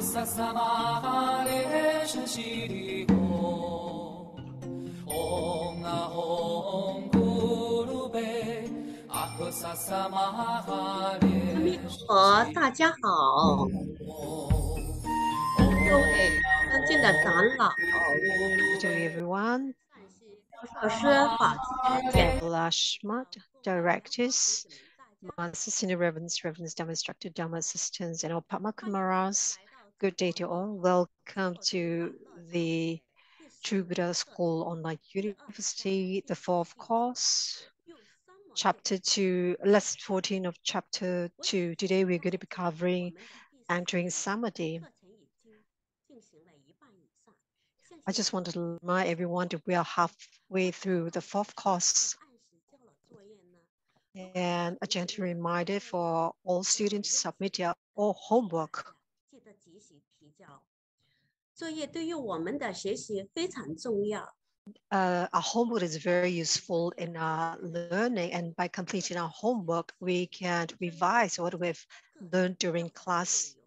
萨萨玛哈列什西里吽，唵啊吽咕噜贝，阿呵萨萨玛哈阿弥列陀佛，什西大家好，吽，各位尊敬的长老、To everyone, 教师、法师、简 Lashmat, directors, Master Senior Reverends, Reverends Dharma Instructor, Dharma Assistants, and all Padma Kumaras. Good day to all. Welcome to the True Buddha School Online University, the fourth course, Chapter 2, Lesson 14 of Chapter 2. Today we're going to be covering entering Samadhi. I just want to remind everyone that we are halfway through the fourth course. And a gentle reminder for all students to submit their all homework. 作业对于我们的学习非常重要。Our homework is very useful in our learning, and by completing our homework, we can revise what we've learned during class,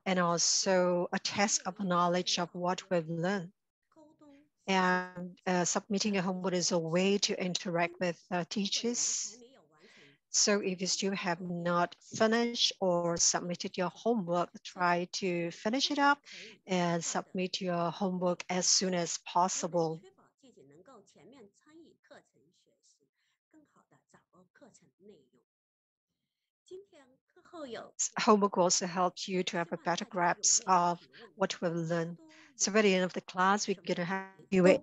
and also a test of knowledge of what we've learned. And submitting a homework is a way to interact with teachers. So if you still have not finished or submitted your homework, try to finish it up and submit your homework as soon as possible. Homework also helps you to have a better grasp of what we've learned. So at the end of the class, we're going to have a Q&A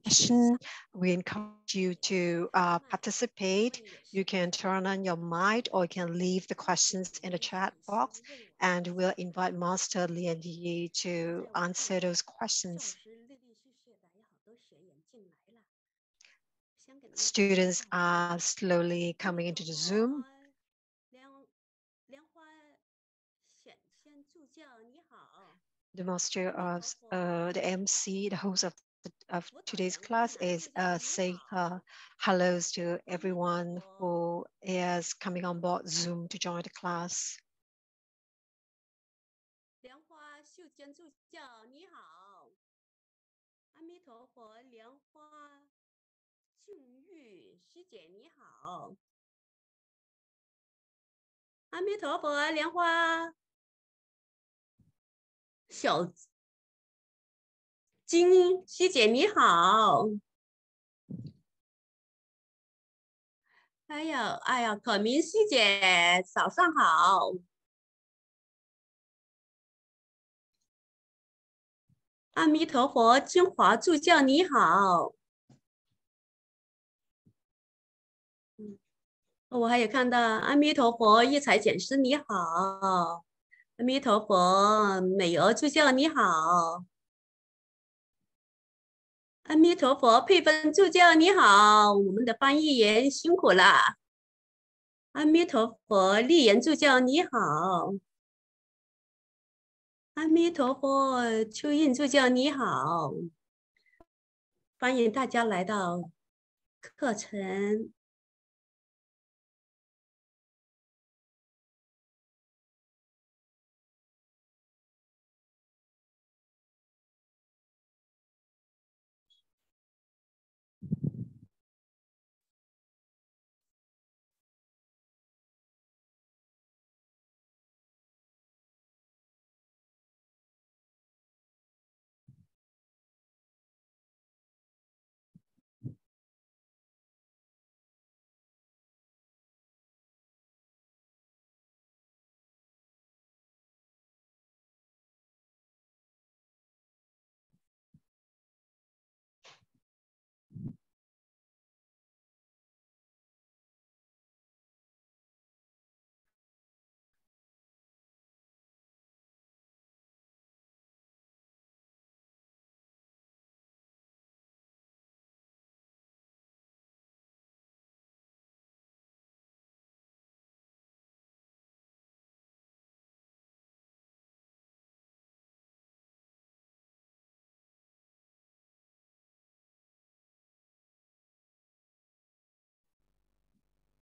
session. We encourage you to participate. You can turn on your mic or you can leave the questions in the chat box, and we'll invite Master LianYi to answer those questions. Students are slowly coming into the Zoom. The master of the MC, the host of today's class is saying hellos to everyone who is coming on board Zoom to join the class. Amitabha, 小金师姐你好，哎呀，可明师姐早上好，阿弥陀佛，金华助教你好，我还有看到阿弥陀佛一财简师你好，阿弥陀佛美娥助教你好。阿弥陀佛，佩芬助教你好，我们的翻译员辛苦了。阿弥陀佛，丽妍助教你好。阿弥陀佛，秋印助教你好。欢迎大家来到课程。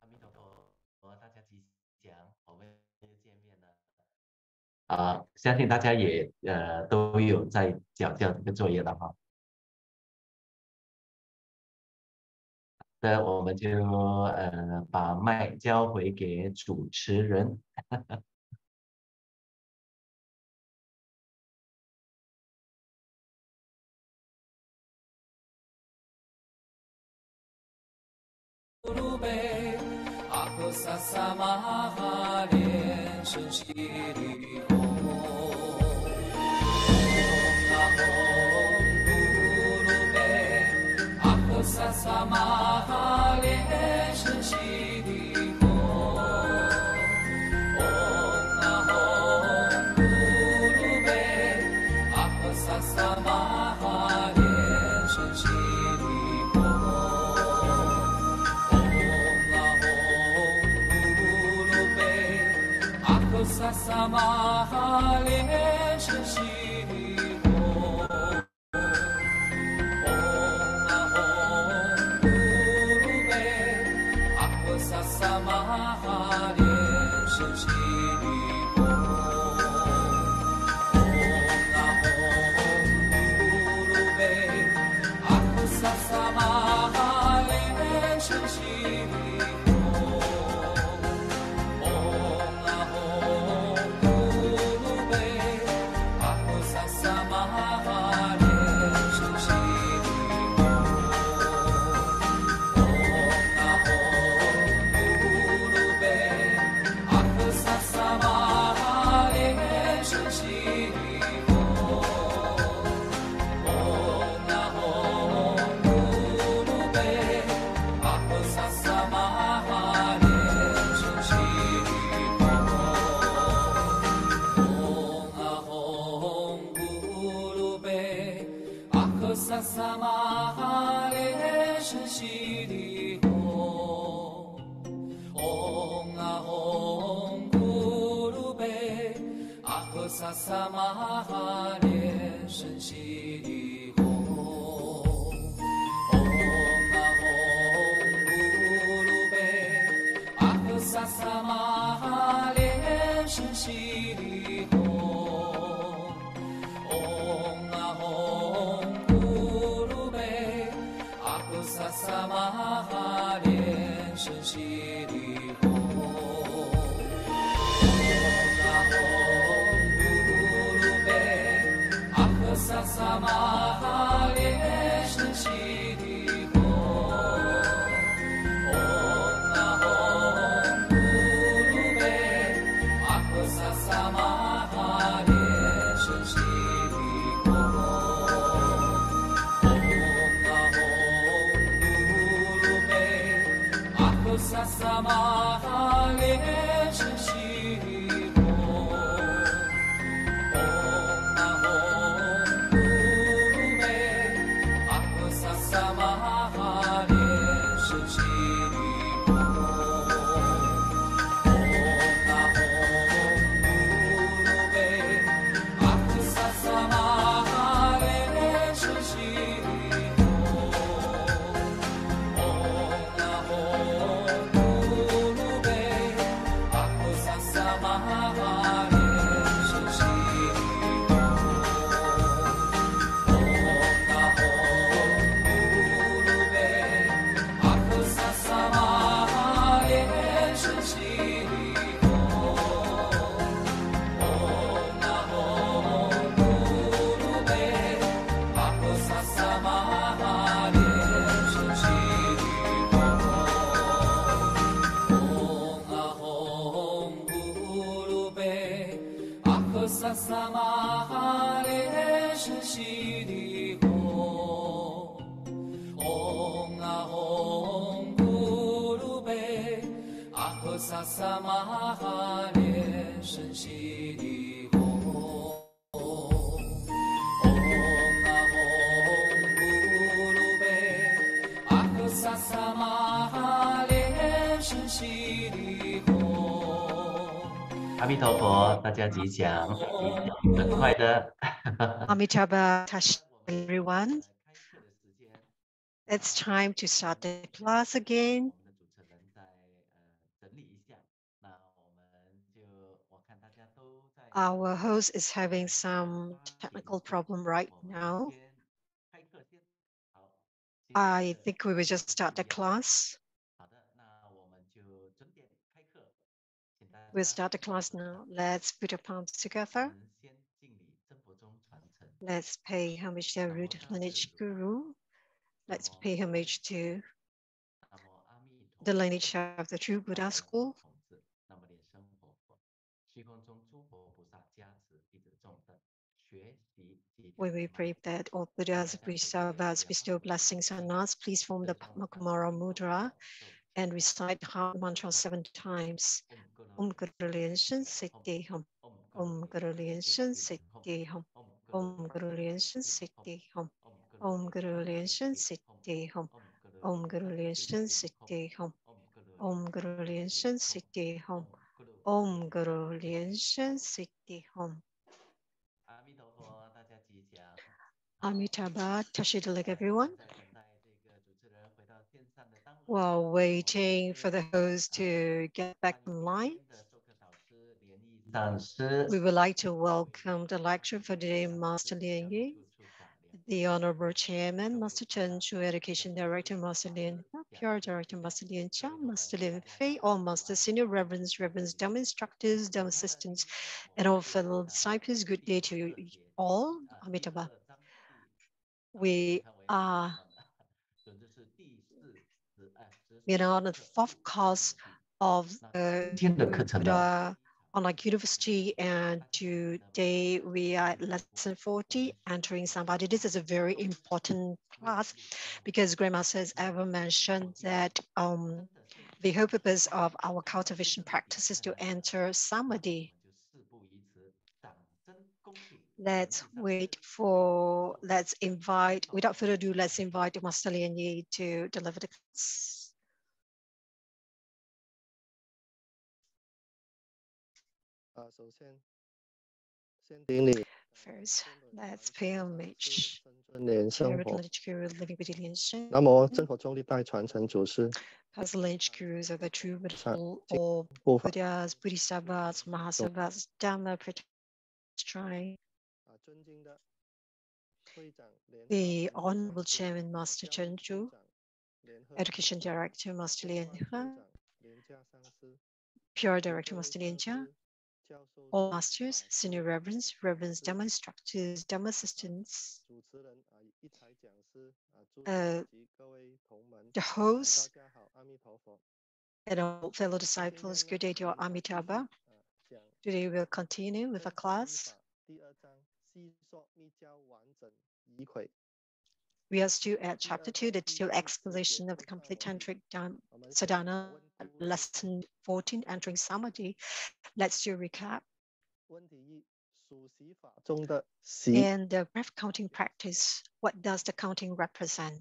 阿弥陀佛，大家吉祥，好，我们又见面了。相信大家也都有在交这个作业的哈。那我们就把麦交回给主持人。Samaha le shishiri ho Om Ahom Guru Be Aksa Samaha le shishiri ho Om Ahom Guru Be Aksa Samaha le shishiri Samaha le shishiri ho Om Ahom Guru Be Aksa Samaha le shishiri ho Om Ahom Guru Be Aksa Samaha le shishiri ho Om Ahom Samaha le shishiri ho Om Guru Be Aksa Samaha le shishiri ho Om Ahom Guru Be Aksa Samaha le shishiri ho Samaha le shishiri ho Om Ahom Guru Be Aksa Samaha le shishiri ho Om Ahom Guru Be Aksa Samaha le shishiri ho Om Ahom Samaha le shishiri ho Om Ahom Guru Be Aksa Samaha le shishiri ho Om Ahom Guru Be Aksa Samaha le shishiri ho 阿弥陀佛，大家吉祥，很快的。Amitabha Tash, everyone. It's time to start the class again. Our host is having some technical problem right now. I think we will just start the class. We'll start the class now. Let's put our palms together. Let's pay homage to our root lineage guru. Let's pay homage to the lineage of the true Buddha school. When we pray that all Buddhas, Bodhisattvas bestow blessings on us, please form the Padmakumara mudra and recite the heart mantra 7 times. Om Guru Lian Shin Siddhi Hum. Om Guru Lian Shin Siddhi Hum. Om Guru Lian Shin Siddhi Hum. Om Guru Lian Shin Siddhi Hum. Om Guru Lian Shin Siddhi Hum. Om Guru Lian Shin Siddhi Hum. Om Guru Lian Shin Siddhi Hum. Amitabha, Tashidalig, everyone. While waiting for the host to get back online, we would like to welcome the lecturer for today, Master LianYi, the Honorable Chairman, Master Chen Chu, Education Director, Master Lian, PR Director, Master Lian Chang, Master Lian Fei, all Master Senior Reverends, Dharma Instructors, Dharma Assistants, and all fellow disciples. Good day to you all. Amitabha. We are on the fourth course of Buddha Online University, and today we are at lesson 40, entering Samadhi. This is a very important class because Grandmaster has ever mentioned that the whole purpose of our cultivation practice is to enter Samadhi. Let's invite, without further ado, let's invite Master LianYi to deliver the class. First, let's pay homage to lineage guru living with Lian Shen. As lineage gurus are the true or Buddhas, Bodhisattvas, Mahasattvas, Dharma Pratistrine. The Honorable Chairman, Master Chen Chu, Education Director, Master Lian Hua, PR Director, Master Lian Jia, all masters, senior reverends, Dharma Instructors, Dharma Assistants, the host, and all fellow disciples. Good day to your Amitabha. Today we'll continue with a class. We are still at chapter 2, the detailed exposition of the complete Tantric Sadhana, lesson 14, entering Samadhi. Let's do a recap. And the breath counting practice, what does the counting represent?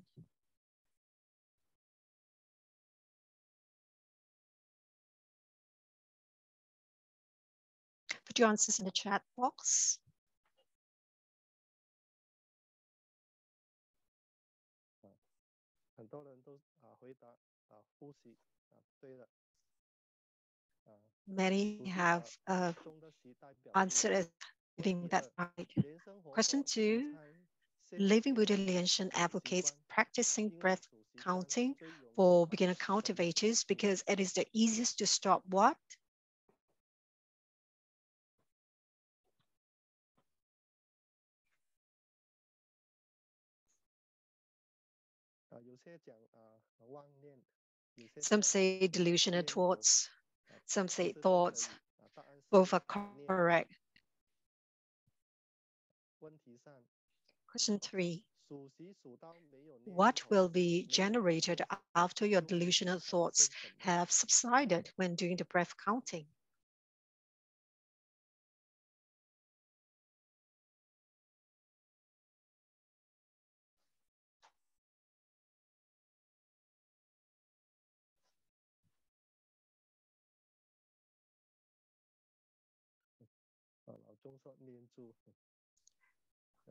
Put your answers in the chat box. Many have answered as living that right. Question 2, Living Buddha Lian Shen advocates practicing breath counting for beginner cultivators because it is the easiest to stop what? Some say delusional thoughts, some say thoughts. Both are correct. Question 3. What will be generated after your delusional thoughts have subsided when doing the breath counting?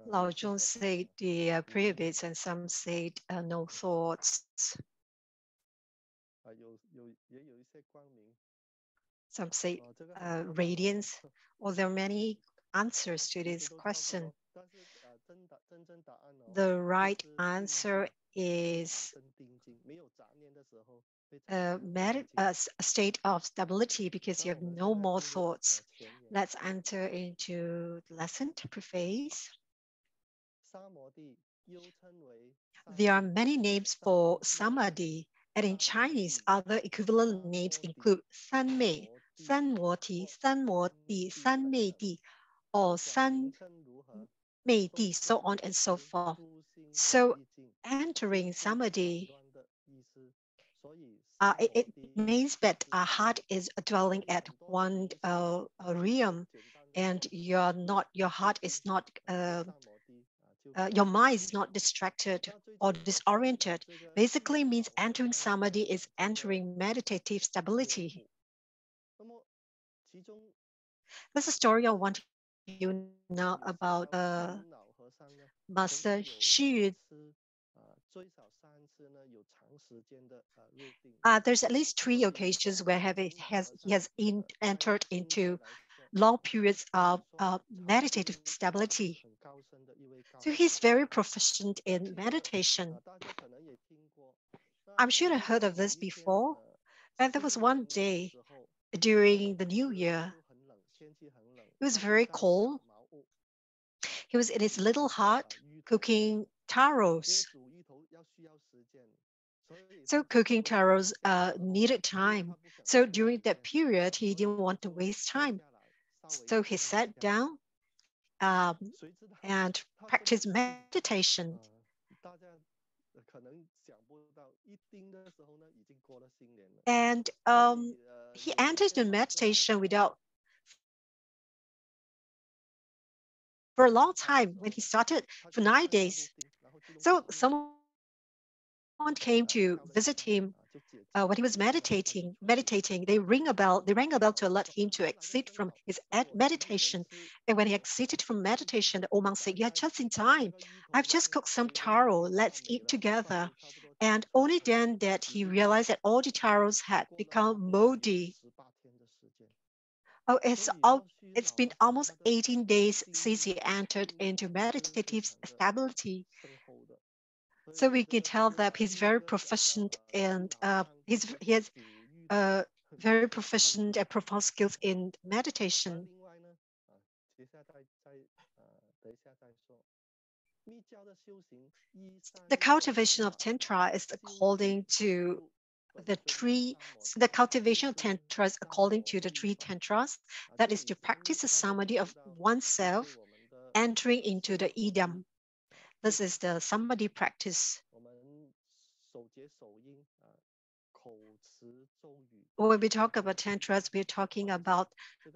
Lao Zhong said the prayer bits, and some said no thoughts. Some say radiance. Well, there are many answers to this question. The right answer is a state of stability because you have no more thoughts. Let's enter into the lesson to preface. There are many names for Samadhi, and in Chinese, other equivalent names include Sanmei, Sanmoti, Sanmoti, Sanmeidi, or Sanmeidi, so on and so forth. So entering Samadhi, it means that our heart is dwelling at one realm, and your heart is not your mind is not distracted or disoriented. Basically means entering Samadhi is entering meditative stability. There's a story I want you now about Master Xu. There's at least 3 occasions where he has entered into long periods of meditative stability. So he's very proficient in meditation. I'm sure I heard of this before. And there was one day during the New Year. It was very cold. He was in his little hut cooking taros. So cooking taros needed time. So during that period, he didn't want to waste time. So he sat down and practiced meditation. And he entered the meditation for a long time when he started for 9 days. So someone came to visit him when he was meditating. They rang a bell to alert him to exit from his meditation. And when he exited from meditation, the old monk said, "You're just in time. I've just cooked some taro. Let's eat together." And only then that he realized that all the taros had become moldy. Oh, it's been almost 18 days since he entered into meditative stability. So we can tell that he's very proficient and he has very proficient and profound skills in meditation. The cultivation of Tantra is according to the cultivation of Tantra is according to the 3 Tantras, that is to practice the Samadhi of oneself, entering into the idam. This is the Samadhi practice. When we talk about Tantras, we're talking about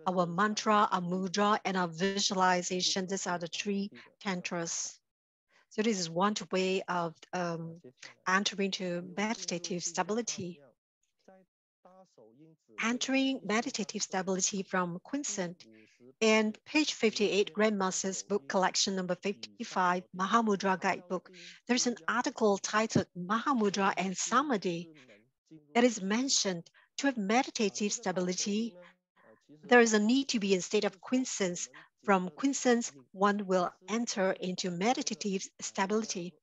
our mantra, our mudra, and our visualization. These are the 3 Tantras. So this is one way of entering into meditative stability. Entering meditative stability from Quinsent. In page 58, Grandmaster's book collection number 55, Mahamudra Guidebook, there's an article titled Mahamudra and Samadhi. It is mentioned to have meditative stability, there is a need to be in state of quiescence. From quiescence, one will enter into meditative stability.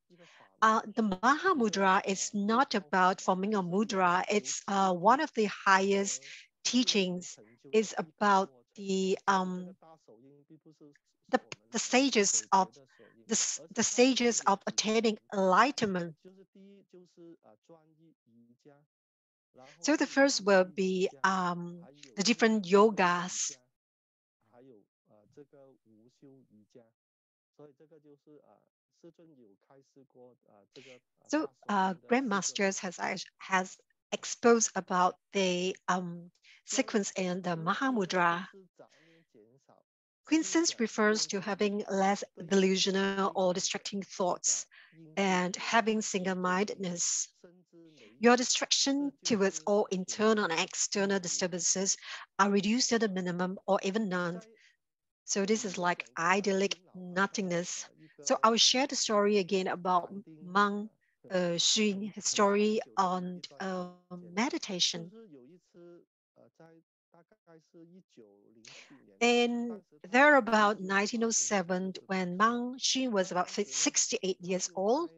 The Mahamudra is not about forming a mudra. It's one of the highest teachings. Is about the stages of the stages of attaining enlightenment. So the first will be the different yogas. So Grandmasters has exposed about the sequence in the Mahamudra. Quiescence refers to having less delusional or distracting thoughts and having single-mindedness. Your distraction towards all internal and external disturbances are reduced to the minimum or even none. So this is like idyllic nothingness. So I will share the story again about Mang Xun, his story on meditation. In there about 1907, when Mang Xun was about 68 years old,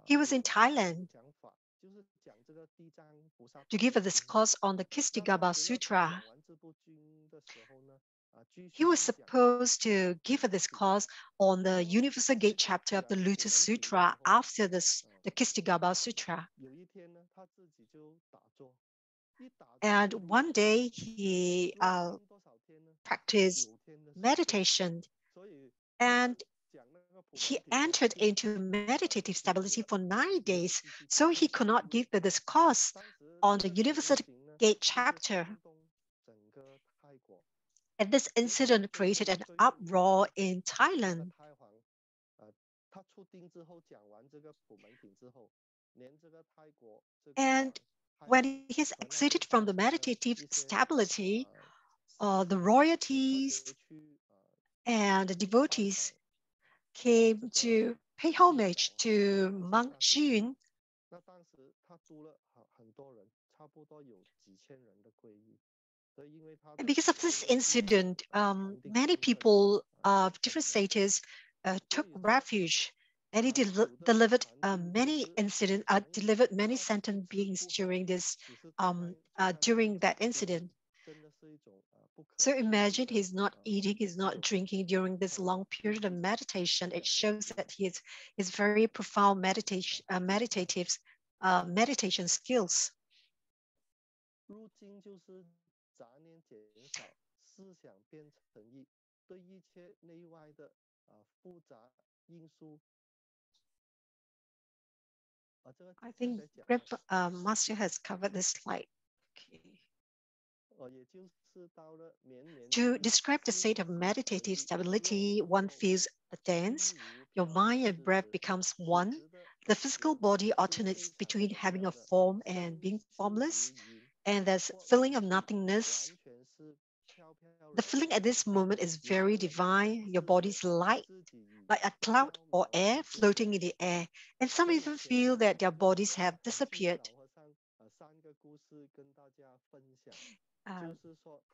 he was in Thailand to give a discourse on the Kistigaba Sutra. He was supposed to give a discourse on the Universal Gate chapter of the Lotus Sutra after the Kistigaba Sutra. And one day he practiced meditation, and he entered into meditative stability for 9 days, so he could not give the discourse on the Universal Gate chapter. And this incident created an uproar in Thailand. And when he's exited from the meditative stability, the royalties and the devotees came to pay homage to Monk Xun. And because of this incident, many people of different status took refuge, and he delivered delivered many sentient beings during this during that incident. So imagine he's not eating, he's not drinking during this long period of meditation. It shows that he is very profound meditative skills. I think Master has covered this slide. Okay. To describe the state of meditative stability, one feels a dance. Your mind and breath becomes one. The physical body alternates between having a form and being formless, and there's feeling of nothingness. The feeling at this moment is very divine. Your body is light, like a cloud or air floating in the air, and some even feel that their bodies have disappeared.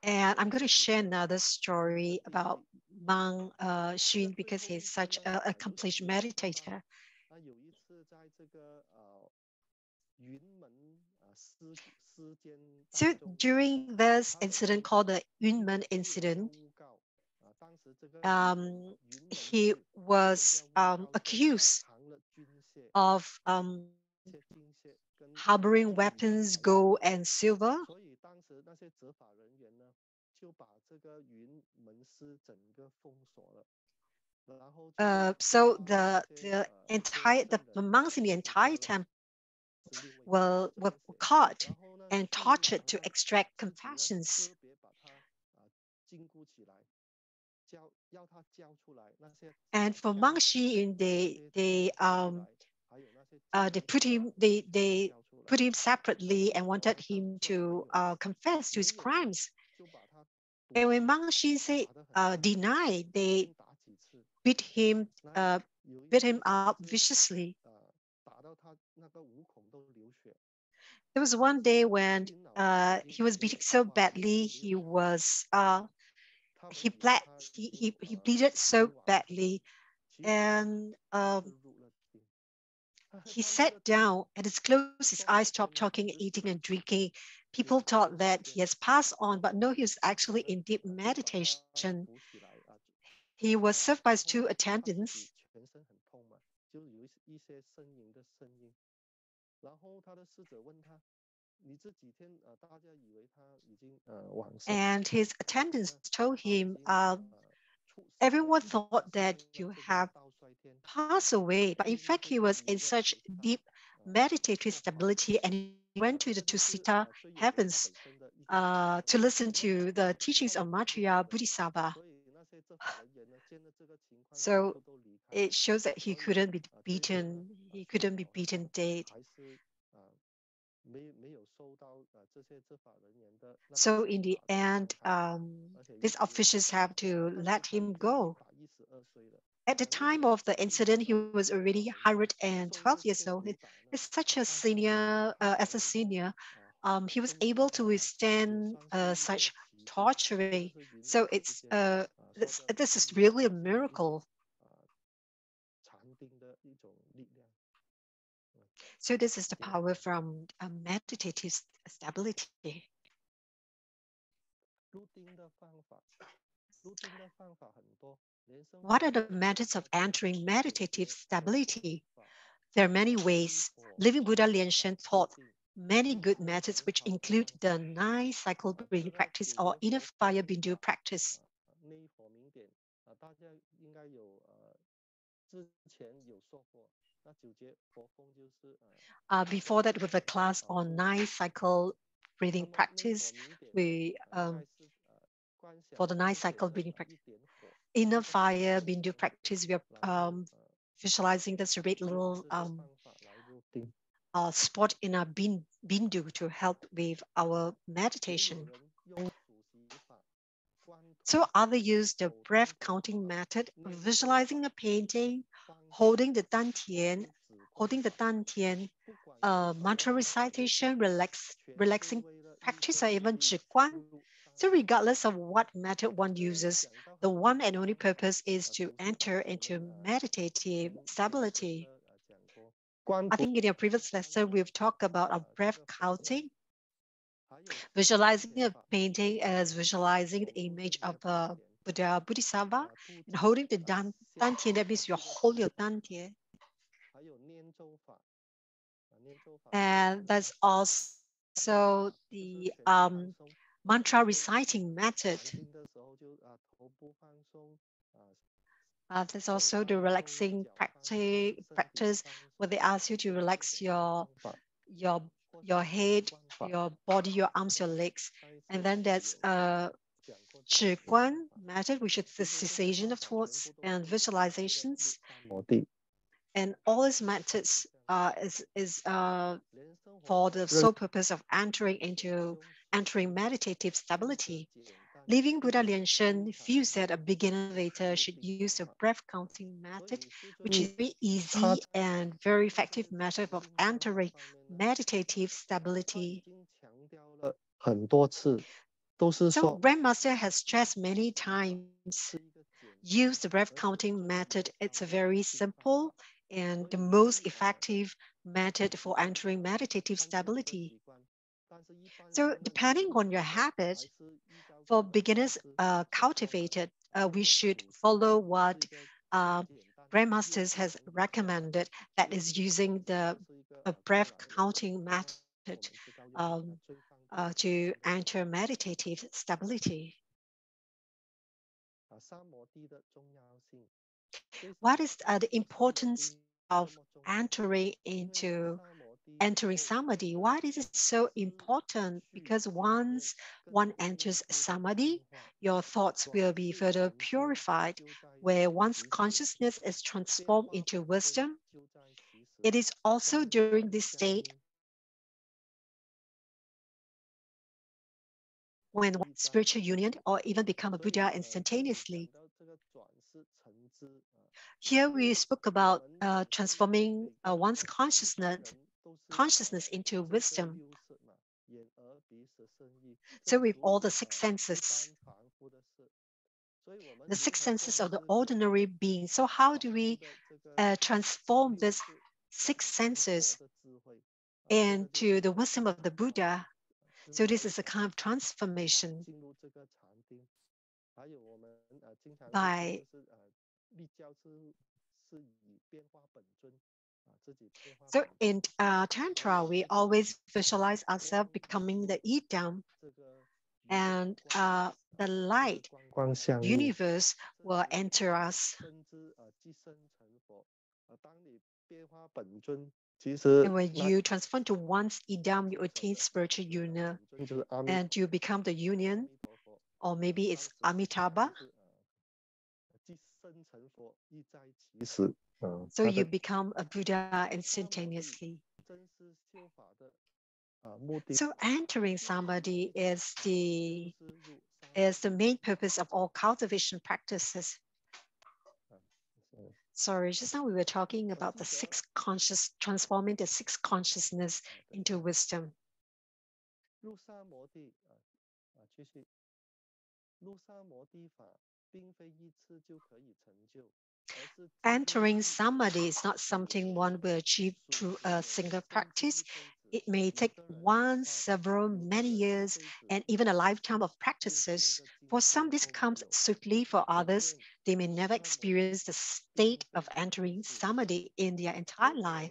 And I'm going to share another story about Mang Xun because he's such an accomplished meditator. So during this incident called the Yunmen incident, he was accused of harboring weapons, gold and silver. So the monks in the entire temple were caught and tortured to extract confessions. And for Mang Xun, they put him separately and wanted him to confess to his crimes. And when Mang Xun denied, they beat him up viciously. There was one day when he was beaten so badly, he bleeded so badly, and he sat down and closed his eyes, stopped talking, eating and drinking. People thought that he has passed on, but no, he was actually in deep meditation. He was served by his 2 attendants. And his attendants told him, everyone thought that you have passed away, but in fact, he was in such deep meditative stability, and he went to the Tusita heavens to listen to the teachings of Maitreya Bodhisattva. So it shows that he couldn't be beaten. He couldn't be beaten dead. So in the end, these officials have to let him go. At the time of the incident, he was already 112 years old. He's such a senior, he was able to withstand such torturing. So this is really a miracle. So this is the power from meditative stability. What are the methods of entering meditative stability? There are many ways. Living Buddha LianYi taught many good methods, which include the 9-cycle breathing practice or inner fire Bindu practice. Before that, with a class on 9-cycle breathing practice, we for the 9-cycle breathing practice, inner fire Bindu practice, we are visualizing this red little spot in our Bindu to help with our meditation. So others use the breath counting method, visualizing a painting, holding the Dantian, mantra recitation, relaxing practice, or even Zhiguan. So regardless of what method one uses, the one and only purpose is to enter into meditative stability. I think in your previous lesson, we've talked about a breath counting. Visualizing a painting as visualizing the image of a Buddha Bodhisattva and holding the Dantian, that means you hold your Dantian. And that's also the mantra reciting method. There's also the relaxing practice where they ask you to relax your head, your body, your arms, your legs. And then there's Zhiguan method, which is the cessation of thoughts and visualizations. And all these methods is for the sole purpose of entering meditative stability. Living Buddha LianYi views that a beginner meditator should use the breath counting method, which is very easy and very effective method of entering meditative stability. So Grandmaster has stressed many times, use the breath counting method. It's a very simple and the most effective method for entering meditative stability. So depending on your habit, for beginners cultivated, we should follow what Grandmasters has recommended, that is using the breath counting method to enter meditative stability. What is the importance of entering Samadhi? Why is it so important? Because once one enters Samadhi, your thoughts will be further purified, where one's consciousness is transformed into wisdom. It is also during this state when one spiritual union or even become a Buddha instantaneously. Here we spoke about transforming one's consciousness into wisdom. So with all the 6 senses, the 6 senses of the ordinary being. So how do we transform these 6 senses into the wisdom of the Buddha? So this is a kind of transformation by so in Tantra, we always visualize ourselves becoming the Idam, and the light universe will enter us. And when you transform to one's Idam, you attain spiritual union, and you become the union, or maybe it's Amitabha. So you become a Buddha instantaneously. So entering Samadhi is the main purpose of all cultivation practices. Sorry, just now we were talking about the 6 transforming the 6 consciousness into wisdom. Entering Samadhi is not something one will achieve through a single practice. It may take one, several, many years, and even a lifetime of practices. For some, this comes swiftly. For others, they may never experience the state of entering Samadhi in their entire life.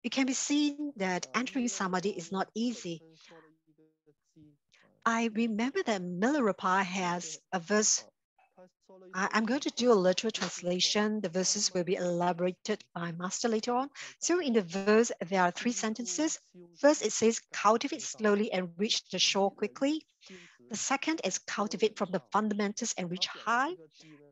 It can be seen that entering Samadhi is not easy. I remember that Milarepa has a verse. I'm going to do a literal translation. The verses will be elaborated by Master later on. So in the verse, there are three sentences. First, it says, cultivate slowly and reach the shore quickly. The second is cultivate from the fundamentals and reach high.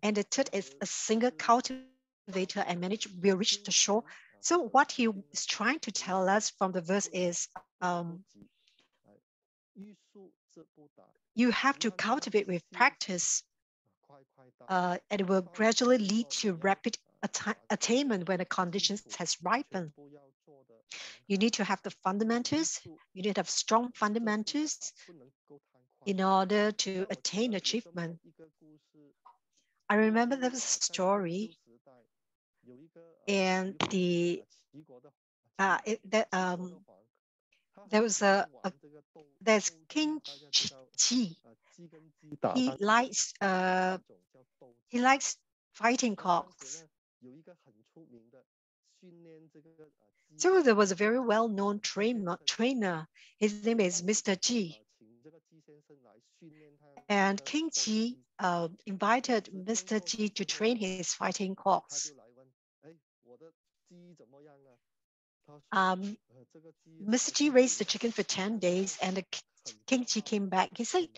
And the third is a single cultivator and manage will reach the shore. So what he is trying to tell us from the verse is, you have to cultivate with practice, and it will gradually lead to rapid attainment when the conditions has ripened. You need to have the fundamentals. You need to have strong fundamentals in order to attain achievement. I remember there was a story, and that there was there's King Qi. He likes fighting cocks. So there was a very well-known trainer. His name is Mr. Ji. And King Qi invited Mr. Ji to train his fighting cocks. Mr. Ji raised the chicken for 10 days, and the King Qi came back. He said,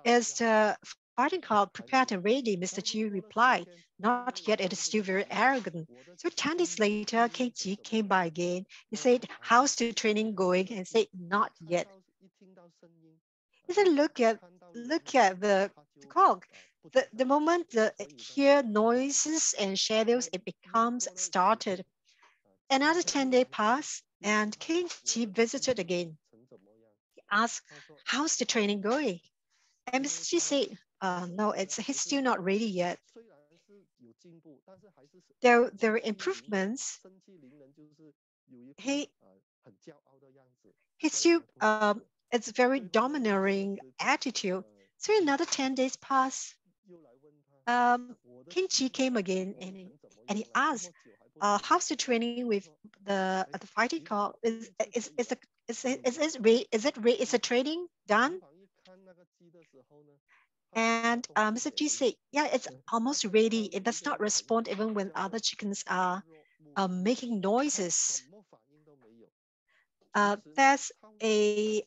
is the fighting cock prepared and ready? Mr. Qi replied, not yet, it is still very arrogant. So 10 days later, King Qi came by again. He said, how's the training going? And said, not yet. He said, look at the cock. The moment it hear noises and shadows, it becomes started. Another 10 days passed, and King Qi visited again. He asked, how's the training going? And Mr. Qi said, no, he's still not ready yet. There are improvements. He still it's very domineering attitude. So another 10 days passed. King Qi came again, and he asked, how's the training with the fighting cock? Is the training done? And Mr. G said, yeah, it's almost ready. It does not respond even when other chickens are making noises. There's a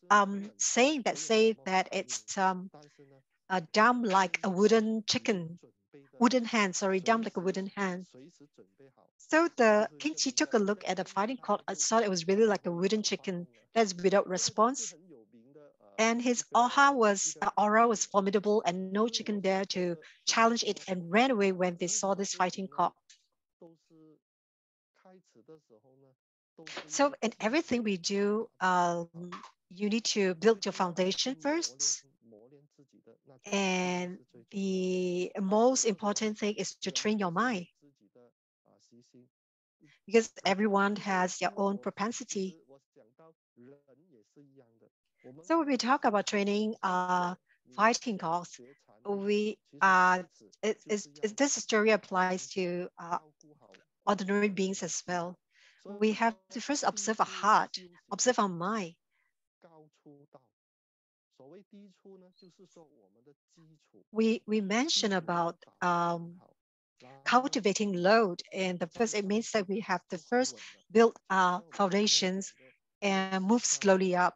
saying that says that it's dumb like a wooden chicken, wooden hand, sorry, dumb like a wooden hand. So the King Qi took a look at the fighting cock. I saw it was really like a wooden chicken that's without response. And his aura was formidable, and no chicken dared to challenge it and ran away when they saw this fighting cock. So in everything we do, you need to build your foundation first. And the most important thing is to train your mind, because everyone has their own propensity. So when we talk about training fighting cocks, this story applies to ordinary beings as well. We have to first observe our heart, observe our mind. We mentioned about cultivating load, and the first, it means that we have to first build our foundations and move slowly up.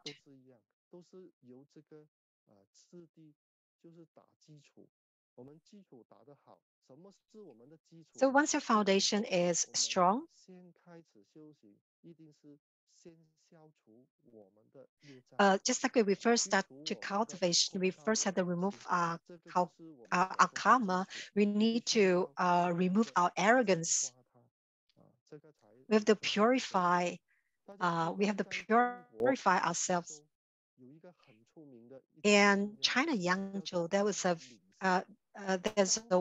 So once your foundation is strong, just like when we first start to cultivation, we first have to remove our karma. We need to remove our arrogance. We have to purify. We have to purify ourselves. In China, Yangzhou, there's a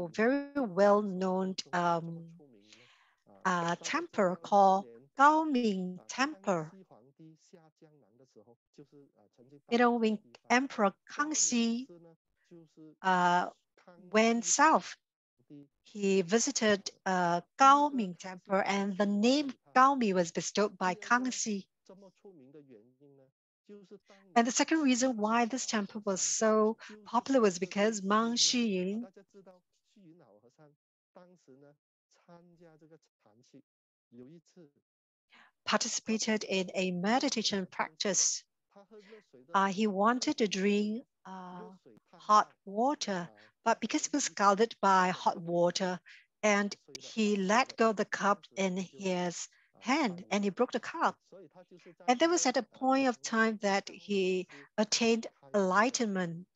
very well-known temple called Gaoming Temple. When Emperor Kangxi went south, he visited Gaoming Temple, and the name Gaoming was bestowed by Kangxi. And the second reason why this temple was so popular was because Monk Xuying participated in a meditation practice. He wanted to drink hot water, but because he was scalded by hot water, and he let go of the cup in his hand, and he broke the cup. And that was at a point of time that he attained enlightenment.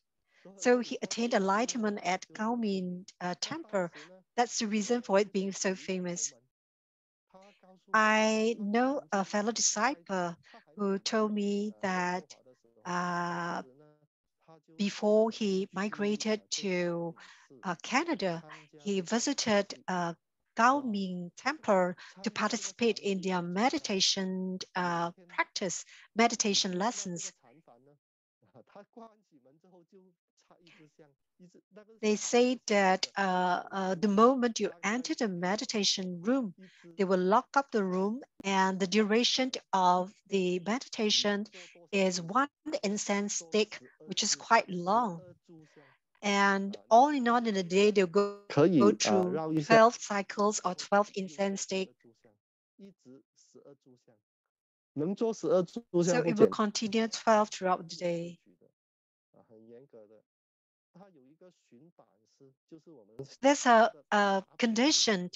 So he attained enlightenment at Gaoming Temple. That's the reason for it being so famous. I know a fellow disciple who told me that before he migrated to Canada, he visited Gaoming Temple to participate in their meditation practice, meditation lessons. They say that the moment you enter the meditation room, they will lock up the room, and the duration of the meditation is one incense stick, which is quite long. And all in all, in a day, they'll go through 12 cycles or 12 incense sticks. So it will continue 12 throughout the day. There's a condition.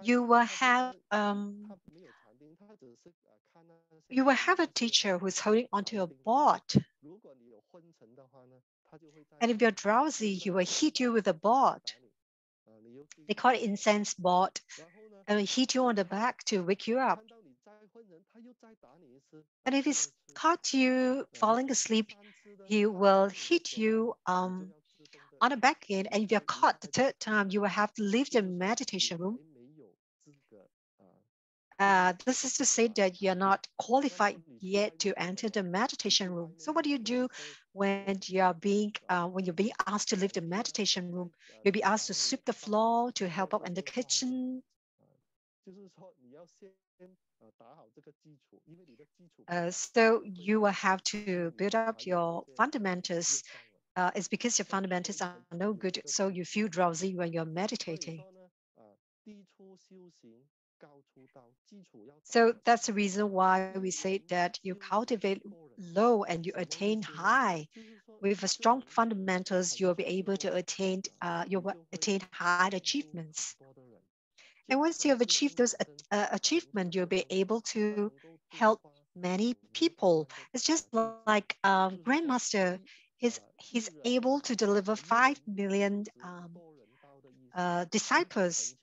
You will have a teacher who's holding onto a board. And if you're drowsy, he will hit you with a board. They call it incense board. And he hit you on the back to wake you up. And if he's caught you falling asleep, he will hit you on the back end. And if you're caught the third time, you will have to leave the meditation room. This is to say that you're not qualified yet to enter the meditation room. So what do you do when you're being asked to leave the meditation room? You'll be asked to sweep the floor, to help out in the kitchen. So you will have to build up your fundamentals. It's because your fundamentals are no good, so you feel drowsy when you're meditating. So that's the reason why we say that you cultivate low and you attain high. With a strong fundamentals, you'll be able to attain high achievements. And once you have achieved those achievements, you'll be able to help many people. It's just like Grandmaster. He's able to deliver 5 million disciples.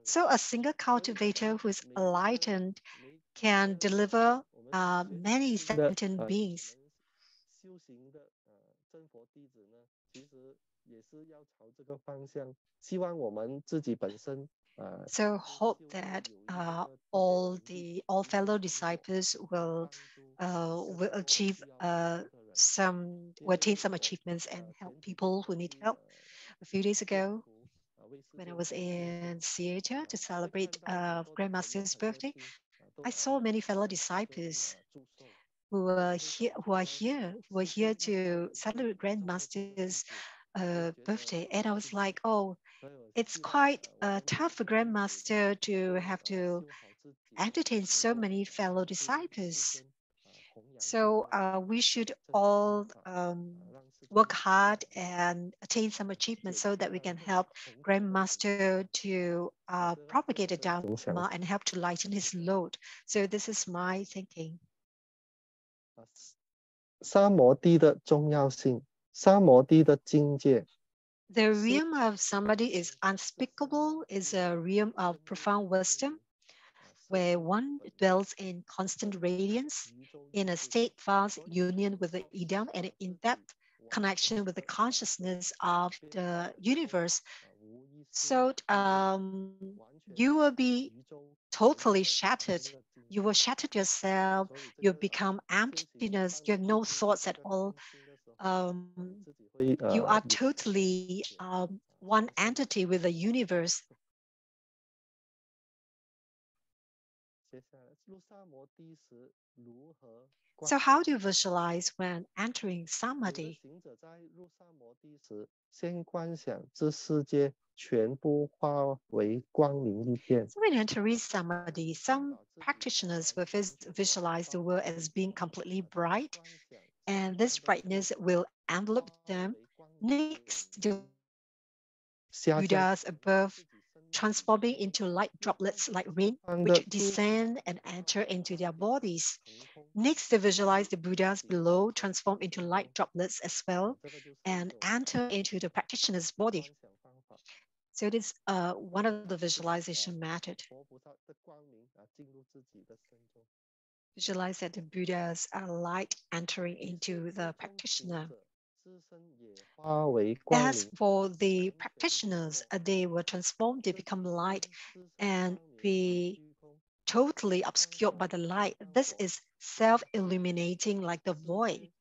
So a single cultivator who is enlightened can deliver many sentient beings. So hope that all fellow disciples will achieve attain some achievements and help people who need help. A few days ago, when I was in Seattle to celebrate Grandmaster's birthday, I saw many fellow disciples who are here to celebrate Grandmaster's birthday, and I was like, oh, it's quite tough for Grandmaster to have to entertain so many fellow disciples. So we should all work hard and attain some achievements so that we can help Grandmaster to propagate the Dharma and help to lighten his load. So this is my thinking. 三摩地的重要性，三摩地的境界。 The realm of Samadhi is unspeakable, is a realm of profound wisdom. where one dwells in constant radiance, in a steadfast union with the Idam and in-depth connection with the consciousness of the universe. So you will be totally shattered. You will shatter yourself. You become emptiness. You have no thoughts at all. You are totally one entity with the universe. So how do you visualize when entering Samadhi? 先观想这世界全部化为光明一片。 So when entering Samadhi, some practitioners will visualize the world as being completely bright, and this brightness will envelop them. Next, the Buddhas above transforming into light droplets like rain, which descend and enter into their bodies. Next, they visualize the Buddhas below transform into light droplets as well and enter into the practitioner's body. So it is one of the visualization method. Visualize that the Buddhas are light entering into the practitioner. As for the practitioners, they were transformed, they become light and be totally obscured by the light. This is self-illuminating like the void.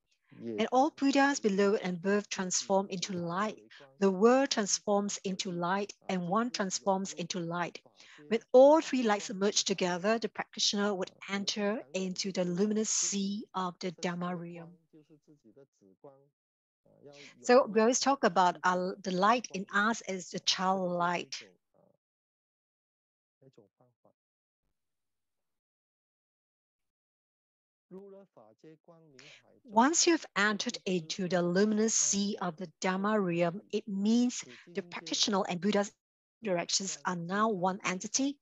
And all Buddhas below and above transform into light. The world transforms into light and one transforms into light. When all three lights merge together, the practitioner would enter into the luminous sea of the Dharma realm. So we always talk about the light in us as the child light. Once you've entered into the luminous sea of the Dharma realm, it means the practitioner and Buddha's directions are now one entity.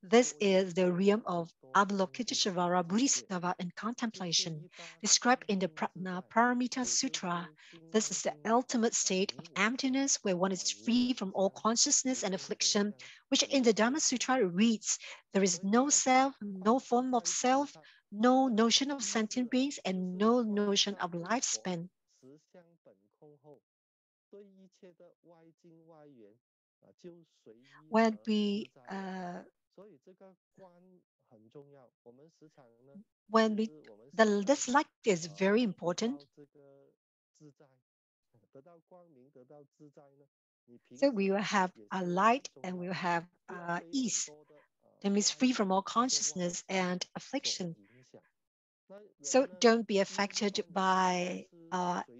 This is the realm of Avalokiteshvara Bodhisattva and contemplation, described in the Prajna Paramita Sutra. This is the ultimate state of emptiness where one is free from all consciousness and affliction, which in the Dharma Sutra reads, there is no self, no form of self, no notion of sentient beings, and no notion of lifespan. When this light is very important. So we will have a light and we will have ease. That means free from all consciousness and affliction. So don't be affected by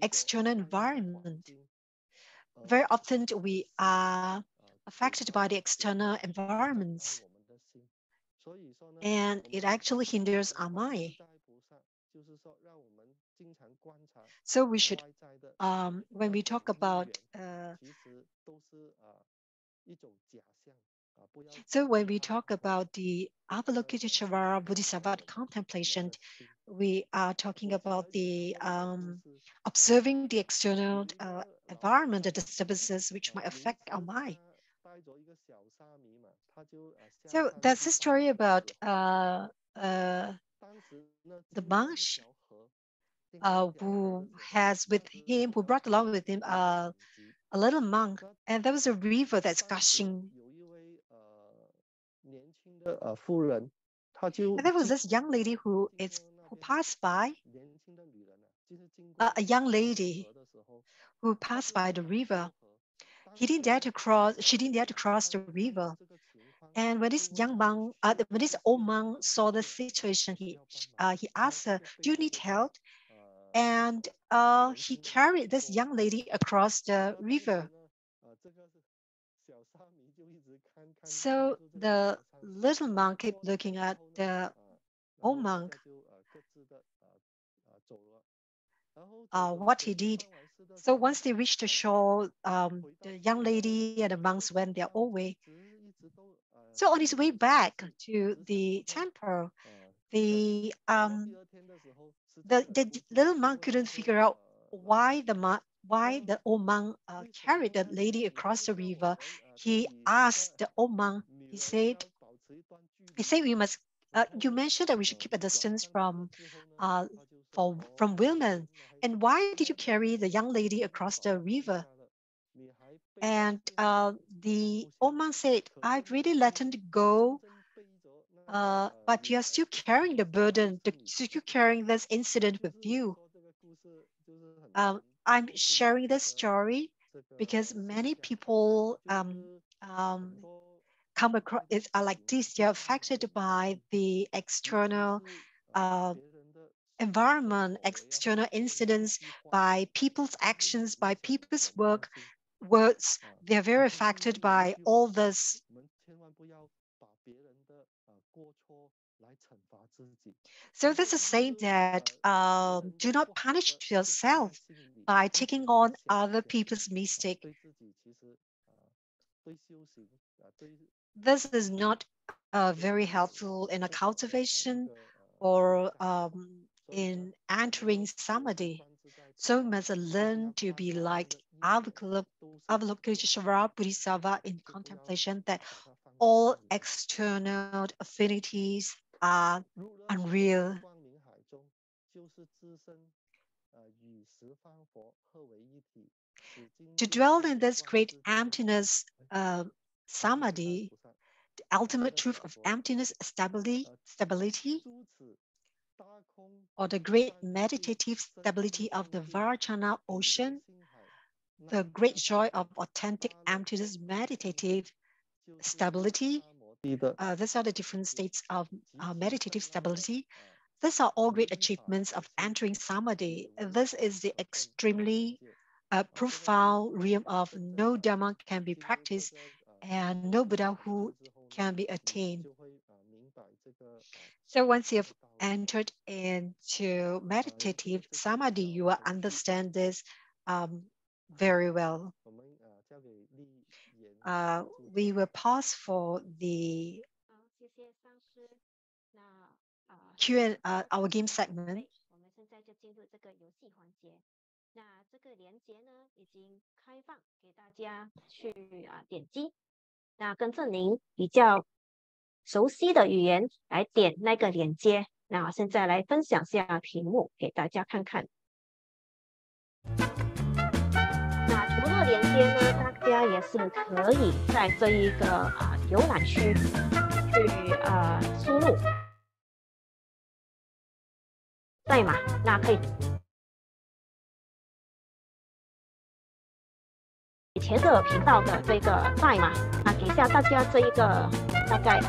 external environment. Very often we are affected by the external environments, and it actually hinders our mind. So we should, when we talk about, the Avalokiteshvara Bodhisattva contemplation, we are talking about the observing the external environment, the disturbances which might affect our mind. So that's a story about the monk who brought along with him a little monk, and there was a river that's gushing. And there was this young lady who passed by, a young lady who passed by the river. She didn't dare to cross the river. And when this when this old monk saw the situation, he asked her, "Do you need help?" And he carried this young lady across the river. So the little monk kept looking at the old monk. What he did. So once they reached the shore, the young lady and the monks went their own way. So on his way back to the temple, the little monk couldn't figure out why the old monk carried the lady across the river. He asked the old monk. He said, "We must You mentioned that we should keep a distance from women. And why did you carry the young lady across the river? And the old man said, I've really let him go, but you're still carrying the burden, still carrying this incident with you. I'm sharing this story because many people come across are like this. They're affected by the external environment, external incidents, by people's actions, by people's words. They're very affected by all this. So this is saying that do not punish yourself by taking on other people's mistake. This is not very helpful in a cultivation or in entering Samadhi. So we must learn to be like Avalokiteshvara Bodhisattva in contemplation, that all external affinities are unreal. To dwell in this great emptiness, Samadhi, the ultimate truth of emptiness, stability, or the great meditative stability of the Vajrayana ocean, the great joy of authentic emptiness, meditative stability. These are the different states of meditative stability. These are all great achievements of entering Samadhi. This is the extremely profound realm of no Dharma can be practiced and no Buddhahood can be attained. So once you have entered into meditative Samadhi, you will understand this very well. We will pause for the our game segment. 那这个连接呢，已经开放给大家去点击。那跟着您比较熟悉的语言来点那个连接。那现在来分享下题目给大家看看。那除了连接呢，大家也是可以在这一个浏览区去输入代码，那可以。 前个频道的这个代码给下大家这一个大概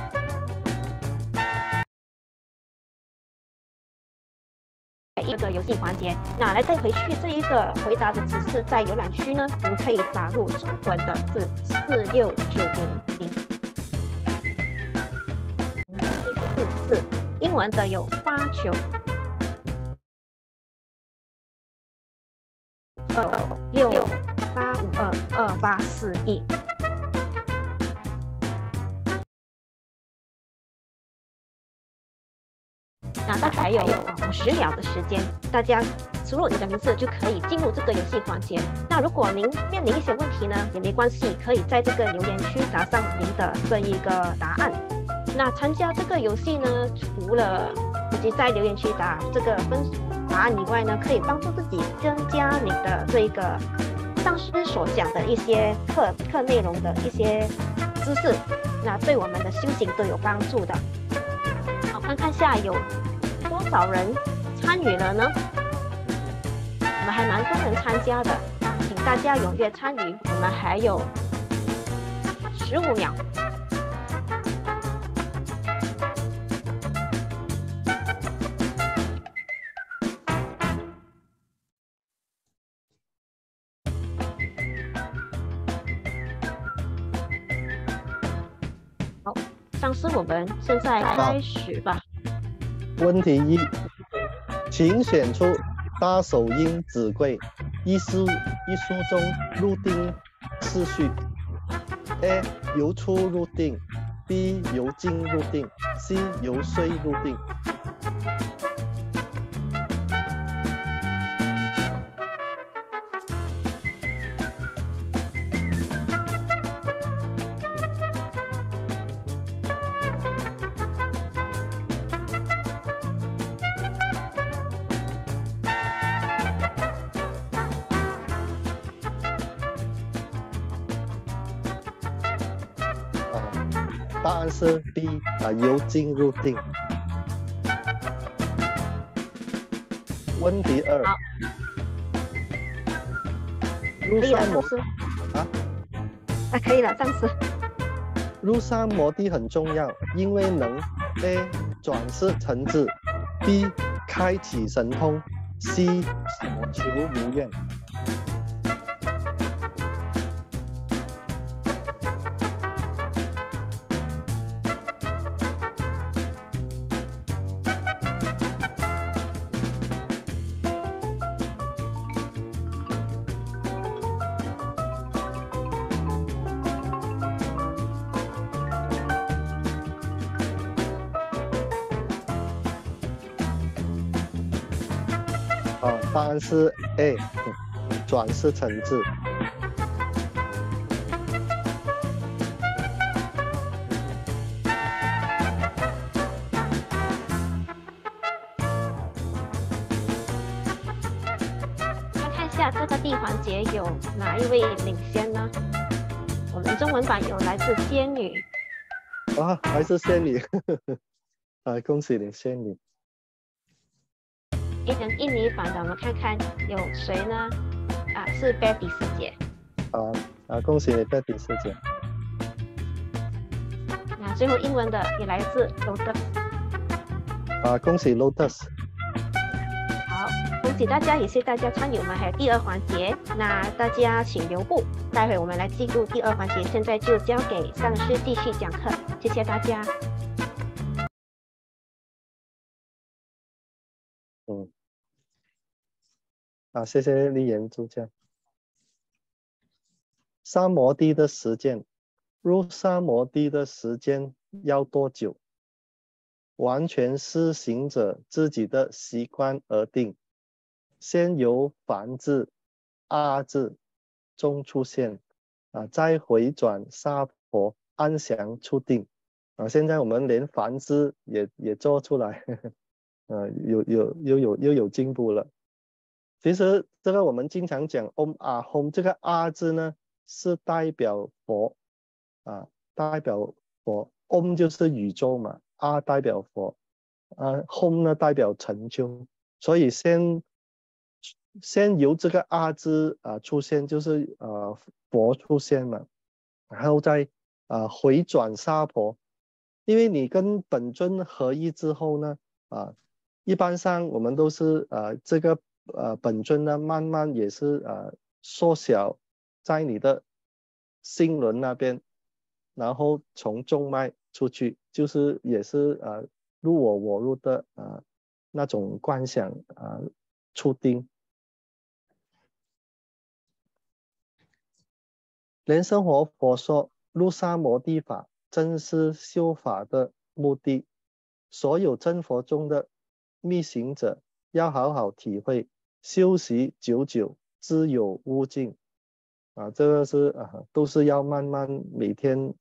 一个游戏环节。那来再回去这一个回答的指示，在浏览区呢，您可以打入中文的是46900，44，英文的有8926852241。那大概还有50秒的时间，大家输入你的名字就可以进入这个游戏环节。那如果您面临一些问题呢，也没关系，可以在这个留言区打上您的这一个答案。那参加这个游戏呢，除了自己在留言区打这个答案以外呢，可以帮助自己增加你的这一个上师所讲的一些课内容的一些知识，那对我们的修行都有帮助的。好，看看下有多少人参与了呢？我们还蛮多人参加的，请大家踊跃参与。我们还有15秒。好，上师，我们现在开始吧。问题1，请选出大手印指柜一书中入定次序。A. 由出入定 B. 由进入定 C. 由睡入定。答案是 B 由静入定。问题2，好，入可以了，三摩上师啊，可以了，上师。入三摩地很重要，因为能 A 转世成智 ，B 开启神通 ，C 所求如愿。答案是 A 转世成智。来看一下这个地环节有哪一位领先呢？我们中文版有来自仙女，还是仙女，恭喜你仙女。印尼版的，我们看看有谁呢？是 Betty 师姐。恭喜你 Betty 师姐。那最后英文的也来自 Lotus。恭喜 Lotus。好，恭喜大家，也谢谢大家参与我们还有第2环节。那大家请留步，待会我们来进入第2环节。现在就交给上师继续讲课，谢谢大家。谢谢丽妍助教。三摩地的实践，入三摩地的时间要多久？完全是行者自己的习惯而定。先由梵字、阿字中出现，再回转沙婆安详出定。现在我们连梵字也做出来，又有进步了。其实这个我们经常讲 Om Ahom， 这个阿字呢是代表佛代表佛。Om 就是宇宙嘛，阿代表佛，Hom 呢代表成就，所以先由这个阿字出现，就是佛出现嘛，然后再回转沙婆，因为你跟本尊合一之后呢一般上我们都是这个本尊呢慢慢也是缩小在你的心轮那边，然后从中脉出去，就是也是入我入的那种观想出定。莲生活佛说入三摩地法正是修法的目的，所有真佛中的密行者要好好体会，修习久久，知有悟境。这个是都是要慢慢每天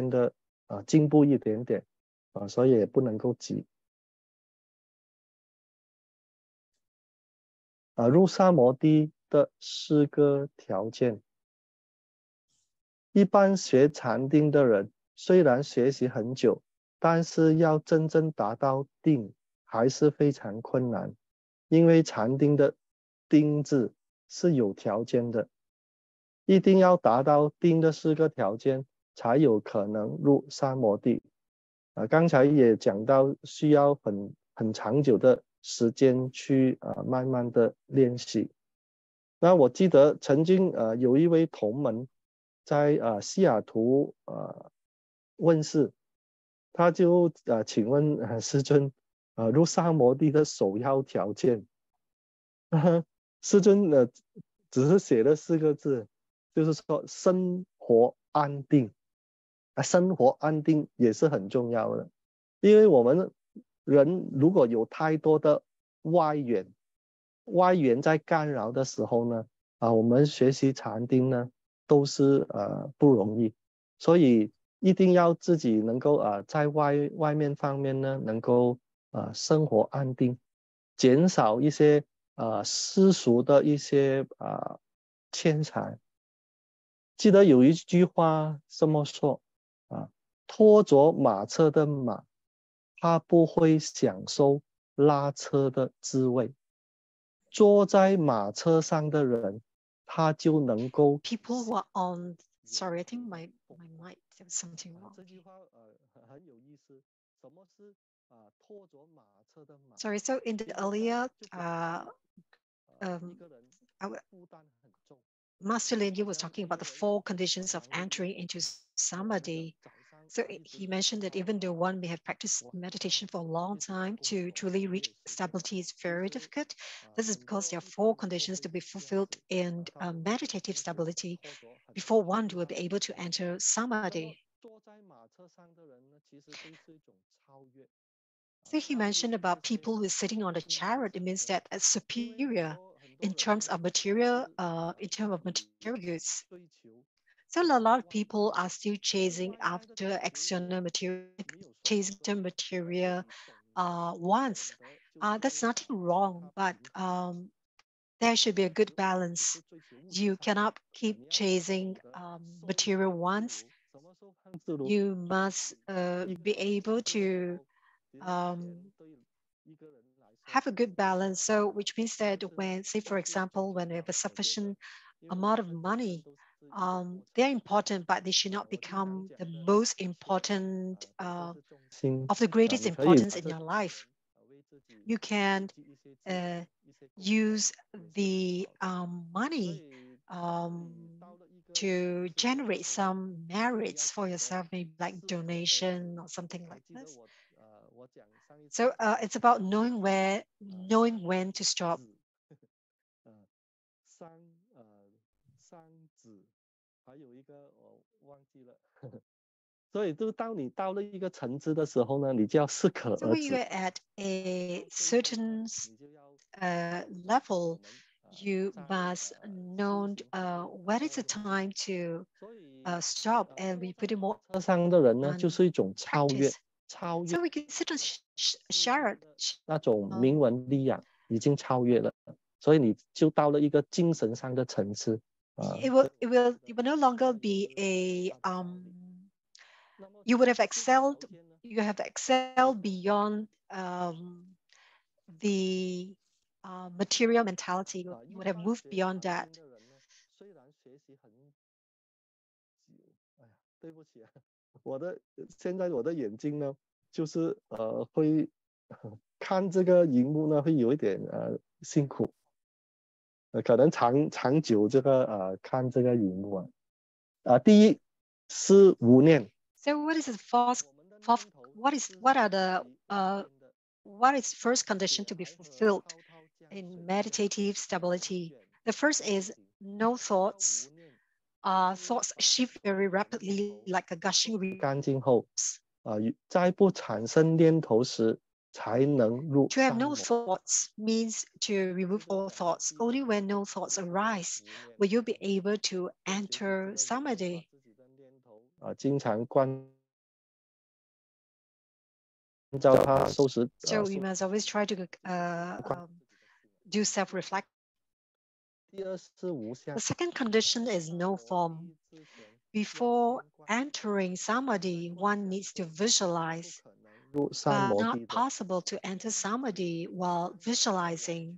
的进步一点点所以也不能够急。入三摩地的4个条件。一般学禅定的人虽然学习很久，但是要真正达到定还是非常困难，因为禅定的定字是有条件的，一定要达到定的4个条件才有可能入三摩地。刚才也讲到需要很长久的时间去慢慢的练习。那我记得曾经有一位同门在西雅图问世，他就请问师尊入三摩地的首要条件。师尊只是写了4个字，就是说生活安定。生活安定也是很重要的，因为我们人如果有太多的外缘在干扰的时候呢我们学习禅定呢都是不容易，所以一定要自己能够在外面方面呢能够生活安定，减少一些世俗的一些牵缠。记得有一句话这么说拖着马车的马，他不会享受拉车的滋味。坐在马车上的人，他就能够 People who are on, sorry, I think my mic, there was something wrong. 这句话很有意思。什么是拖着马车的马？ Sorry, so in the earlier, 一个人负担很重。 Master LianYi was talking about the 4 conditions of entering into Samadhi. So he mentioned that even though one may have practiced meditation for a long time, to truly reach stability is very difficult. This is because there are 4 conditions to be fulfilled in meditative stability before one will be able to enter Samadhi. So he mentioned about people who are sitting on a chariot. It means that as superior in terms of material goods. So a lot of people are still chasing after external material, chasing the material wants. That's nothing wrong, but there should be a good balance. You cannot keep chasing material wants. You must be able to have a good balance. So which means that when, say, for example, when we have a sufficient amount of money, they're important, but they should not become the most important of the greatest importance in your life. You can use the money to generate some merits for yourself, maybe like donation or something like this. So it's about knowing when to stop. 还有一个我忘记了。所以就当你到了一个层次的时候呢，你就要适可 So 而 when 止。 you're at a certain level, you must know what is the time to stop, and we put it more 车上的人呢， on 就是一种超越， practice. 超 So 越 we can sit on chariot. 那种铭文力量，已经超越了，所以你就到了一个精神上的层次。It will no longer be a you would have excelled. You have excelled beyond the material mentality. You would have moved beyond that. 虽然学习很久，哎呀，对不起啊，现在我的眼睛呢，就是会看这个荧幕呢，会有一点辛苦，可能长久这个看这个荧幕第一是无念。 So what is the what is first condition to be fulfilled in meditative stability? The first is no thoughts. Thoughts shift very rapidly like a gushing river. 干净后，在不产生念头时，才能入 To have no 三摩。 thoughts means to remove all thoughts. Only when no thoughts arise will you be able to enter Samadhi. 经常关照它收拾。 So we must always try to do self-reflect. 第二是无相。 The second condition is no form. Before entering Samadhi, one needs to visualize. 入三 But 摩 not 地的 possible to enter Samadhi while visualizing.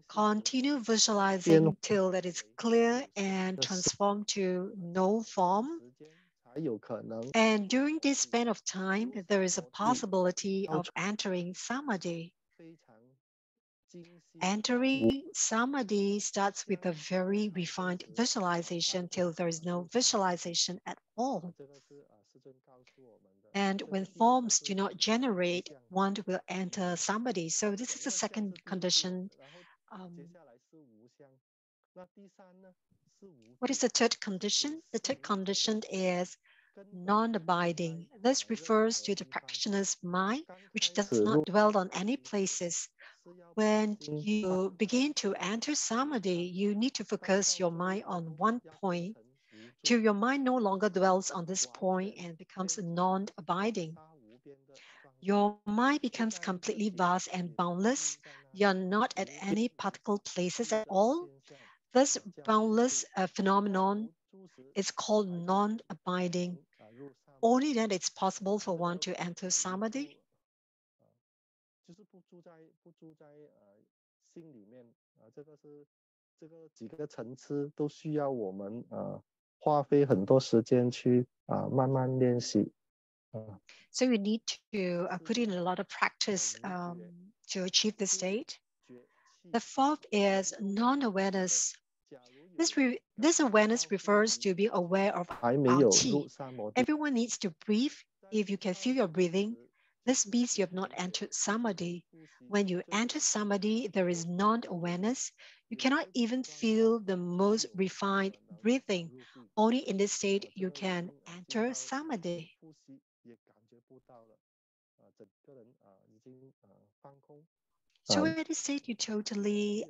Continue visualizing till it is clear and transform to no form. 才有可能 And during this span of time, there is a possibility of entering Samadhi. 非常精细 Entering Samadhi starts with a very refined visualization till there is no visualization at all. 这个是师尊告诉我们的。 And when forms do not generate, one will enter Samadhi. So this is the second condition. 然后接下来是无相。那第三呢是无 What is the third condition? The third condition is non-abiding. This refers to the practitioner's mind, which does not dwell on any places. When you begin to enter Samadhi, you need to focus your mind on one point till your mind no longer dwells on this point and becomes non-abiding. Your mind becomes completely vast and boundless. You're not at any particular places at all. This boundless phenomenon is called non-abiding. only then it's possible for one to enter Samadhi. 就是不住在心里面这个几个层次都需要我们花费很多时间去慢慢练习。So you need to put in a lot of practice to achieve this state. The fourth is non-awareness. This awareness refers to being aware of our qi. Everyone needs to breathe. If you can feel your breathing, this means you have not entered Samadhi. When you enter Samadhi, there is non-awareness. You cannot even feel the most refined breathing. Only in this state you can enter Samadhi. So in this state, you totally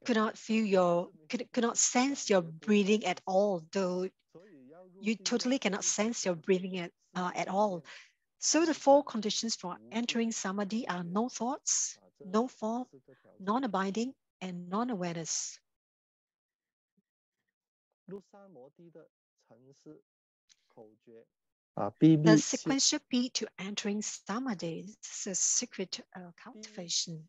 could not sense your breathing at all, though you totally cannot sense your breathing at all. So the four conditions for entering Samadhi are no thoughts, no form, non-abiding, and non-awareness. The sequential beat to entering Samadhi is a secret cultivation.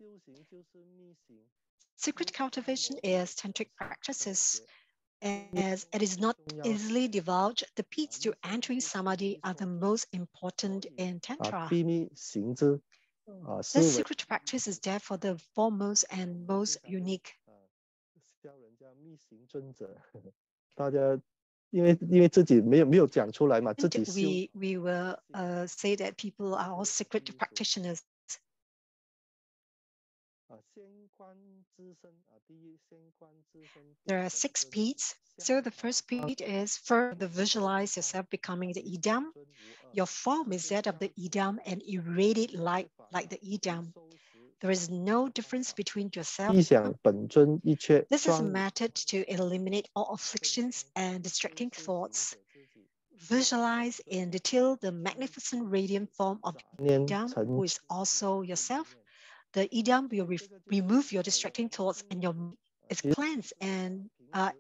Secret cultivation is tantric practices. As it is not easily divulged, the beats to entering Samadhi are the most important in Tantra. This secret practice is therefore the foremost and most unique. 大家因为自己没有讲出来嘛，自己修。We will say that people are all secret practitioners. There are 6 beats. So the first beat is first visualize yourself becoming the idam. Your form is that of the idam and irradiate light like the idam. There is no difference between yourself. This is a method to eliminate all afflictions and distracting thoughts. Visualize in detail the magnificent radiant form of idam, who is also yourself. The idam will remove your distracting thoughts, and your mind is cleansed and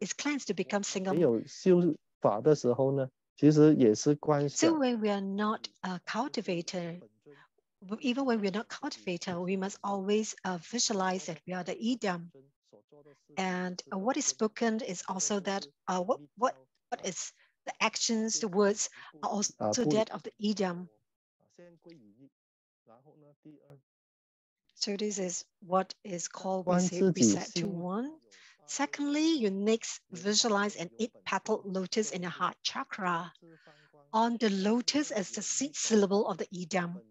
is cleansed to become single. 没有修法的时候呢，其实也是观想。 So when we are not cultivated, even when we're not cultivated, we must always visualize that we are the idam. And what is spoken is also that what is the actions, the words are also that of the idam. So this is what is called, we say, reset to 1. Secondly, you next visualize an 8-petaled lotus in your heart chakra. On the lotus is the seed syllable of the idam.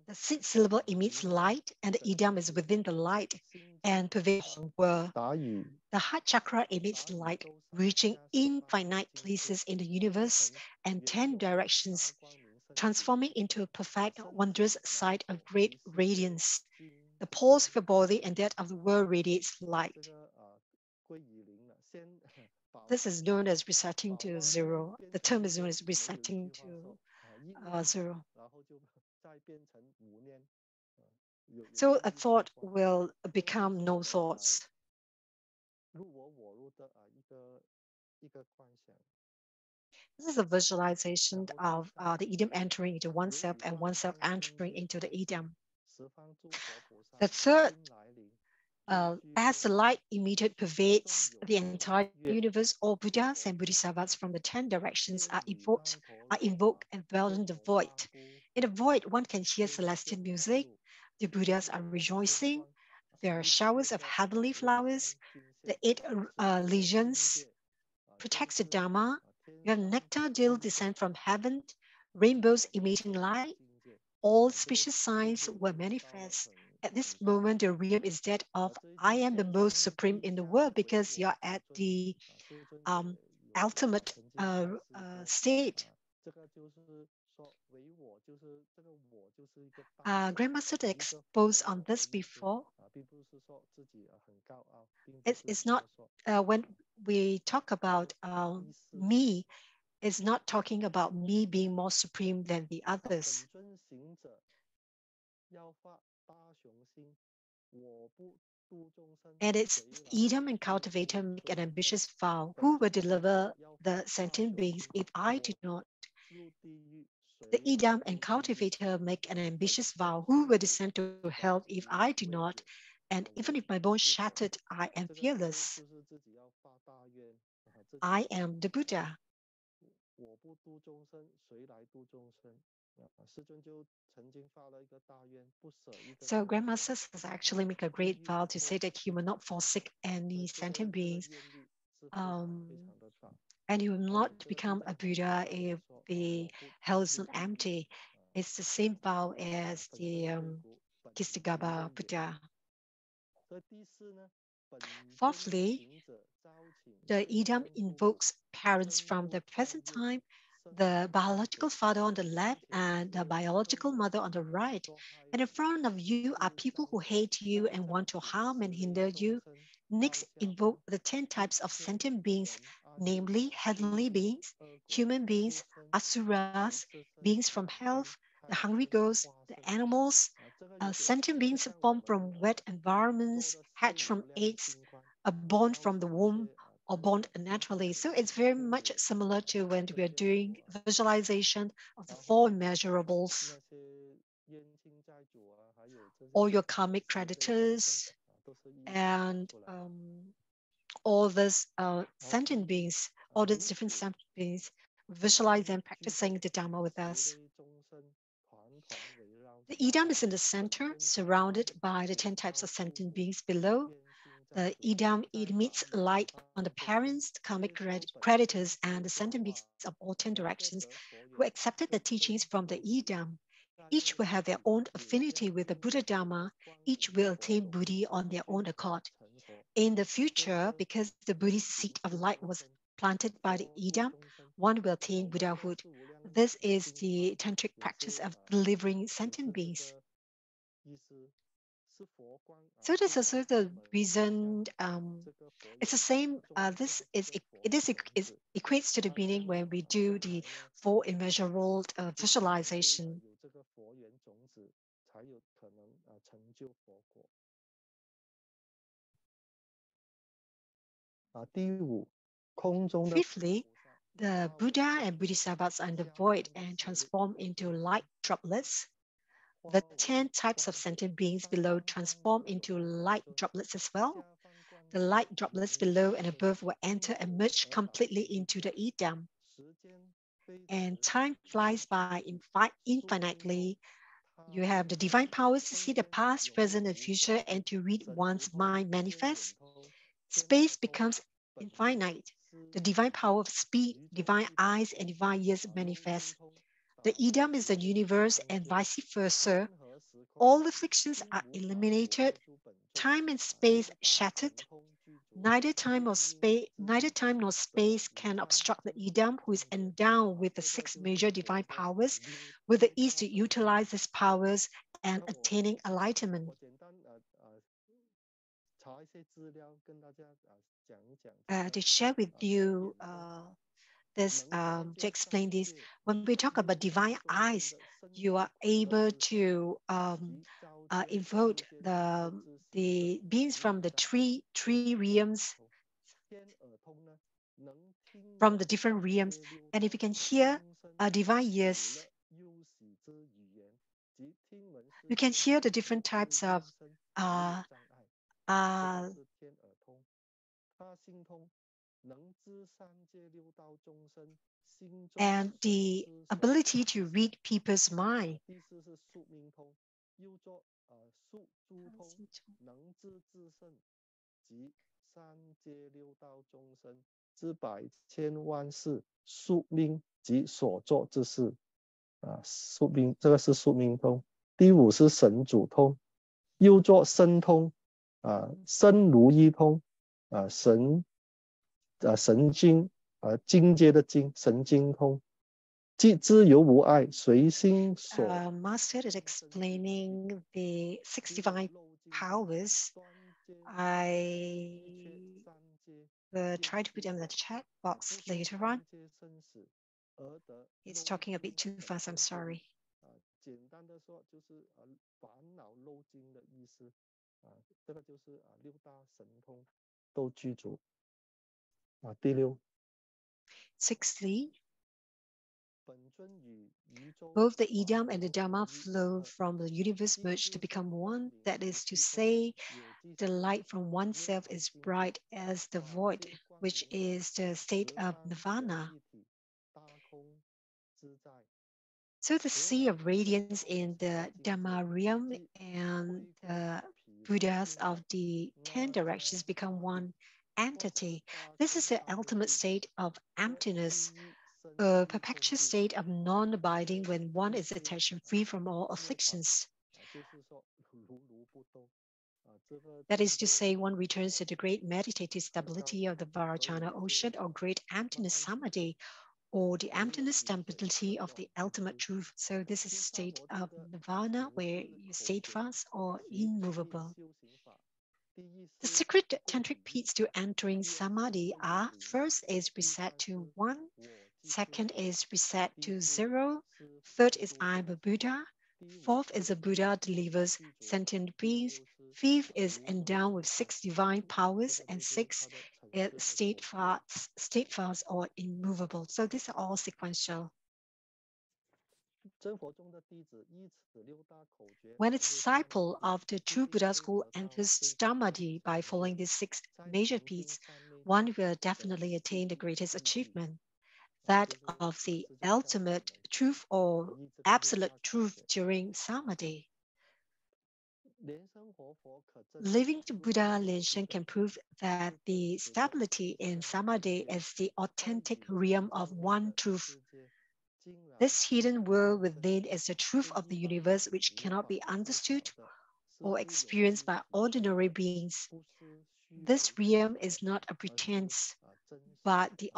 The seed syllable emits light, and the idam is within the light and pervades the whole world. The heart chakra emits light, reaching infinite places in the universe and 10 directions, transforming into a perfect, wondrous sight of great radiance. The pulse of your body and that of the world radiates light. This is known as resetting to 0. The term is known as resetting to 0. So a thought will become no thoughts. This is a visualization of the idam entering into oneself and oneself entering into the idam. The third, as the light emitted pervades the entire universe, all Buddhas and Bodhisattvas from the 10 directions are invoked and dwell in the void. In the void, one can hear celestial music. The Buddhas are rejoicing. There are showers of heavenly flowers. The 8 legions protects the Dharma. You have nectar dew descend from heaven, rainbows emitting light. All specious signs were manifest. At this moment, the realm is that of I am the most supreme in the world, because you're at the ultimate state. Grandmaster exposed on this before. It's not when we talk about me, it's not talking about me being more supreme than the others. And it's idam and cultivator make an ambitious vow. Who will deliver the sentient beings if I do not? The Idam and cultivator make an ambitious vow: who will descend to hell if I do not? And even if my bones shattered, I am fearless. I am the Buddha. So Grandmaster says actually make a great vow to say that he will not forsake any sentient beings, and he will not become a Buddha if the hell is not empty. It's the same vow as the Kistigaba Buddha. Fourthly, the Idam invokes parents from the present time, the biological father on the left and the biological mother on the right. And in front of you are people who hate you and want to harm and hinder you. Next, invoke the 10 types of sentient beings, namely heavenly beings, human beings, asuras, beings from hell, the hungry ghosts, the animals, sentient beings formed from wet environments, hatched from eggs, born from the womb, or born naturally. So it's very much similar to when we are doing visualization of the four immeasurables, all your karmic creditors, and all these sentient beings, all these different sentient beings, visualize them practicing the Dharma with us. The Idam is in the center, surrounded by the 10 types of sentient beings below. The Idam emits light on the parents, the karmic creditors, and the sentient beings of all 10 directions who accepted the teachings from the Idam. Each will have their own affinity with the Buddha Dharma. Each will attain Buddhi on their own accord. In the future, because the Buddhist seed of light was planted by the Idam, one will attain Buddhahood. This is the Tantric practice of delivering sentient beings. So that's also the reason. It's the same. It equates to the meaning when we do the four immeasurable visualization. Fifthly, the Buddha and Bodhisattvas are in the void and transform into light droplets. The 10 types of sentient beings below transform into light droplets as well. The light droplets below and above will enter and merge completely into the Idam. And time flies by infinitely. You have the divine powers to see the past, present, and future, and to read one's mind manifest. Space becomes infinite. The divine power of speed, divine eyes, and divine ears manifest. The Idam is the universe and vice versa. All afflictions are eliminated, time and space shattered. Neither time nor space can obstruct the Idam, who is endowed with the 6 major divine powers, with the ease to utilize these powers and attaining enlightenment. To share with you this, to explain this, when we talk about divine eyes, you are able to invoke the beings from the three realms, from the different realms, and if you can hear divine ears, you can hear the different types of and the ability to read people's mind. Master is explaining the 6 divine powers. I will try to put them in the chat box later on. It's talking a bit too fast, I'm sorry. Sixthly, Both the idam and the Dharma flow from the universe merged to become one. That is to say, the light from oneself is bright as the void, which is the state of nirvana. So the sea of radiance in the Dhamma realm and the Buddhas of the 10 directions become one entity. This is the ultimate state of emptiness, a perpetual state of non-abiding when one is attached and free from all afflictions. That is to say, one returns to the great meditative stability of the Vajrayana ocean or great emptiness Samadhi, or the emptiness stability of the ultimate truth. So this is a state of nirvana where you stay fast or immovable. The secret tantric keys to entering samadhi are: first is reset to 1, second is reset to 0, third is I am a Buddha, fourth is a Buddha delivers sentient beings, fifth is endowed with 6 divine powers, and sixth is steadfast or immovable. So these are all sequential. When a disciple of the true Buddha school enters samadhi by following these 6 major peaks, one will definitely attain the greatest achievement, that of the ultimate truth or absolute truth during samadhi. Living to Buddha Lianshen can prove that the stability in samadhi is the authentic realm of one truth. This hidden world within is the truth of the universe, which cannot be understood or experienced by ordinary beings. This realm is not a pretense, but the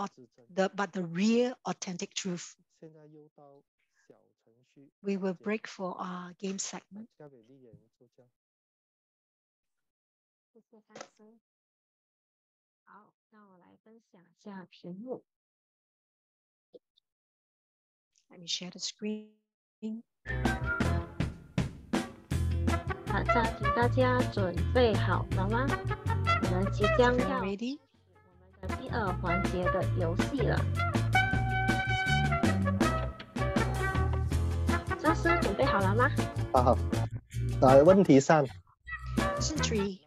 real authentic truth. We will break for our game segment. 谢谢大师。好，那我来分享一下屏幕。Let me share the screen. 好，请大家准备好了吗？我们即将要 Ready? 我们的第2环节的游戏了。大师准备好了吗？好，问题3。 Question 3.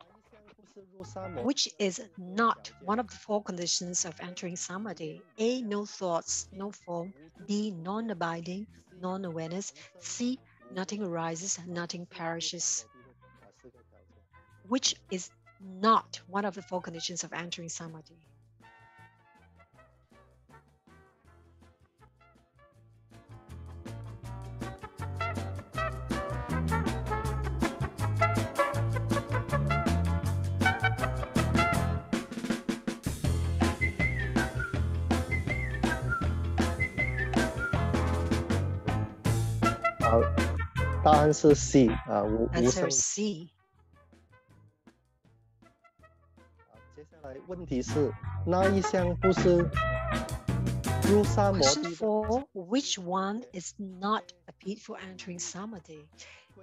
Which is not one of the 4 conditions of entering samadhi? A, no thoughts, no form. B, non-abiding, non-awareness. C, nothing arises, nothing perishes. Which is not one of the 4 conditions of entering samadhi? Answer C Answer C. 接下来问题是那一项不是入萨摩 Question 地 4. Which one is not a pit for entering samadhi?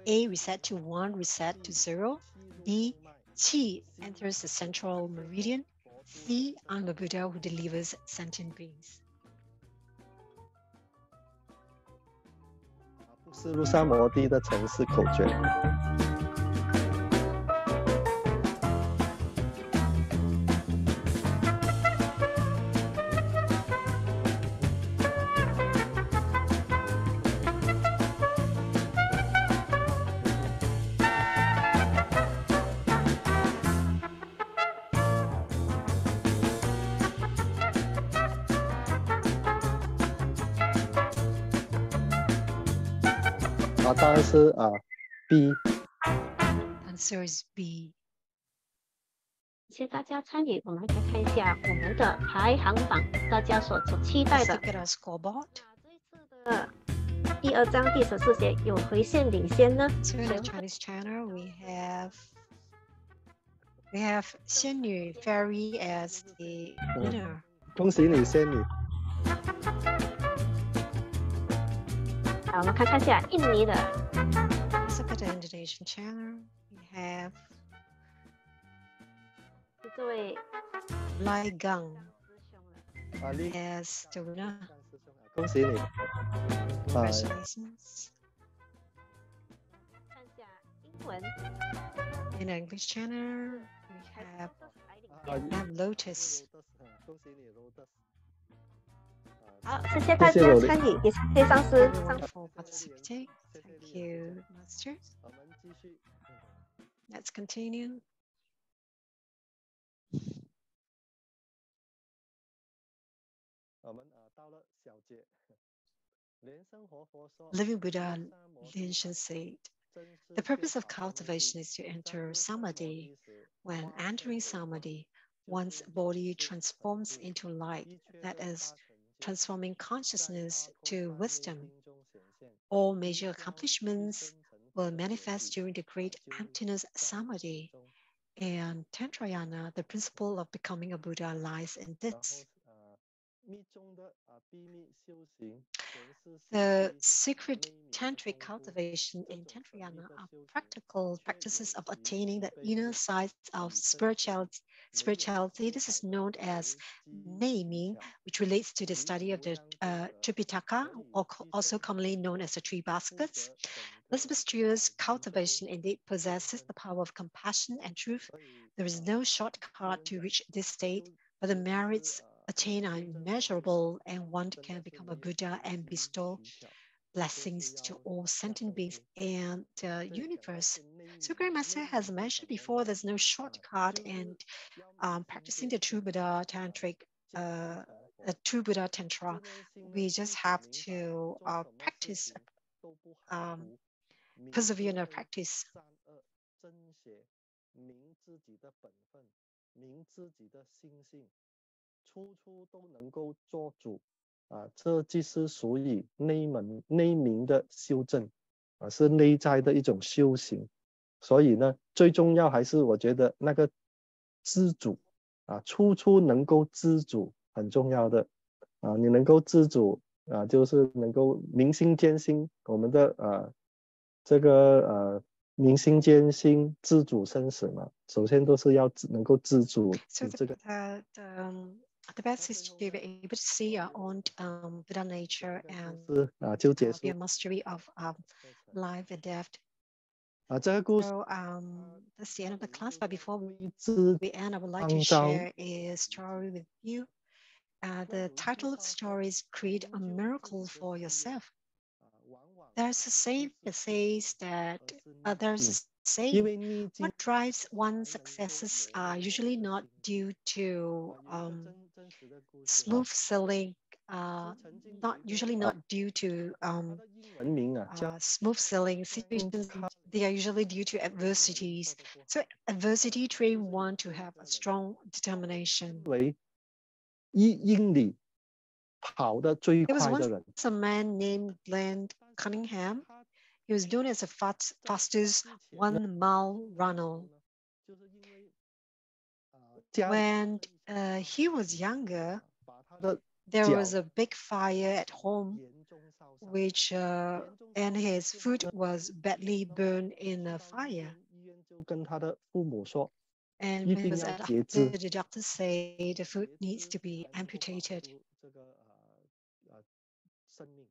A, reset to 1, reset to 0. B, Qi enters the central meridian. C, I'm the Buddha who delivers sentient beings. 不是入萨摩地的城市口诀。答案是B。 Answer is B. 谢谢大家参与，我们来看一下我们的排行榜，大家所期待 Let's 的。 look at our scoreboard. 这一次的第2章第14节有谁先领先呢？ So in the Chinese channel, we have 仙女 Fairy as the winner. 恭喜你，仙女。好，我们看一下印尼的。 Let's look at the Indonesian channel. We have 是这位 Lai Gang 师兄了。丽 as the winner. 师兄，恭恭喜你。 Congratulations. 看一下英文 In the English channel, we have Lotus. 恭喜你 Lotus。 好，谢谢大家参与，也谢谢上司。 Everyone for participating. Thank you, Master. 我们继续。 Let's continue. 我们到了小节。莲生活佛说， Living Buddha Lianxin said, the purpose of cultivation is to enter Samadhi. When entering Samadhi, one's body transforms into light, that is, transforming consciousness to wisdom. All major accomplishments will manifest during the great emptiness Samadhi. And Tantrayana, the principle of becoming a Buddha, lies in this. The secret tantric cultivation in Tantrayana are practical practices of attaining the inner sides of spirituality. This is known as naming, which relates to the study of the Tripitaka, or also commonly known as the three baskets. This mysterious cultivation indeed possesses the power of compassion and truth. There is no shortcut to reach this state, but the merits attained are immeasurable, and one can become a Buddha and bestow blessings to all sentient beings and the universe. So Great Master has mentioned before, there's no shortcut, and practicing the true Buddha Tantric, the true Buddha Tantra, we just have to practice, persevere in our practice. 处处都能够做主这即是属于内明的修正是内在的一种修行。所以呢，最重要还是我觉得那个知主处处能够知主很重要的你能够知主就是能够明心见性，我们的这个明心见性知主生死嘛，首先都是要能够知主。 So the best is to be able to see our own Buddha nature and be a mastery of life and death. 这个故事 So that's the end of the class. But before we end, I would like to 创造 share a story with you. The title of the story is "Create a Miracle for Yourself." There's a saying that says that what drives one's successes are usually not due to smooth sailing, not due to smooth sailing situations. They are usually due to adversities. So adversity train one to have a strong determination. 为1英里跑得最 There was 快的人 once a man named Glenn Cunningham. He was known as the fastest 1-mile runner. When he was younger, there was a big fire at home, and his foot was badly burned in a fire. 跟他的父母说 And 一 when he 定 was 要 at 截肢 the doctor say the foot needs to be amputated. 生命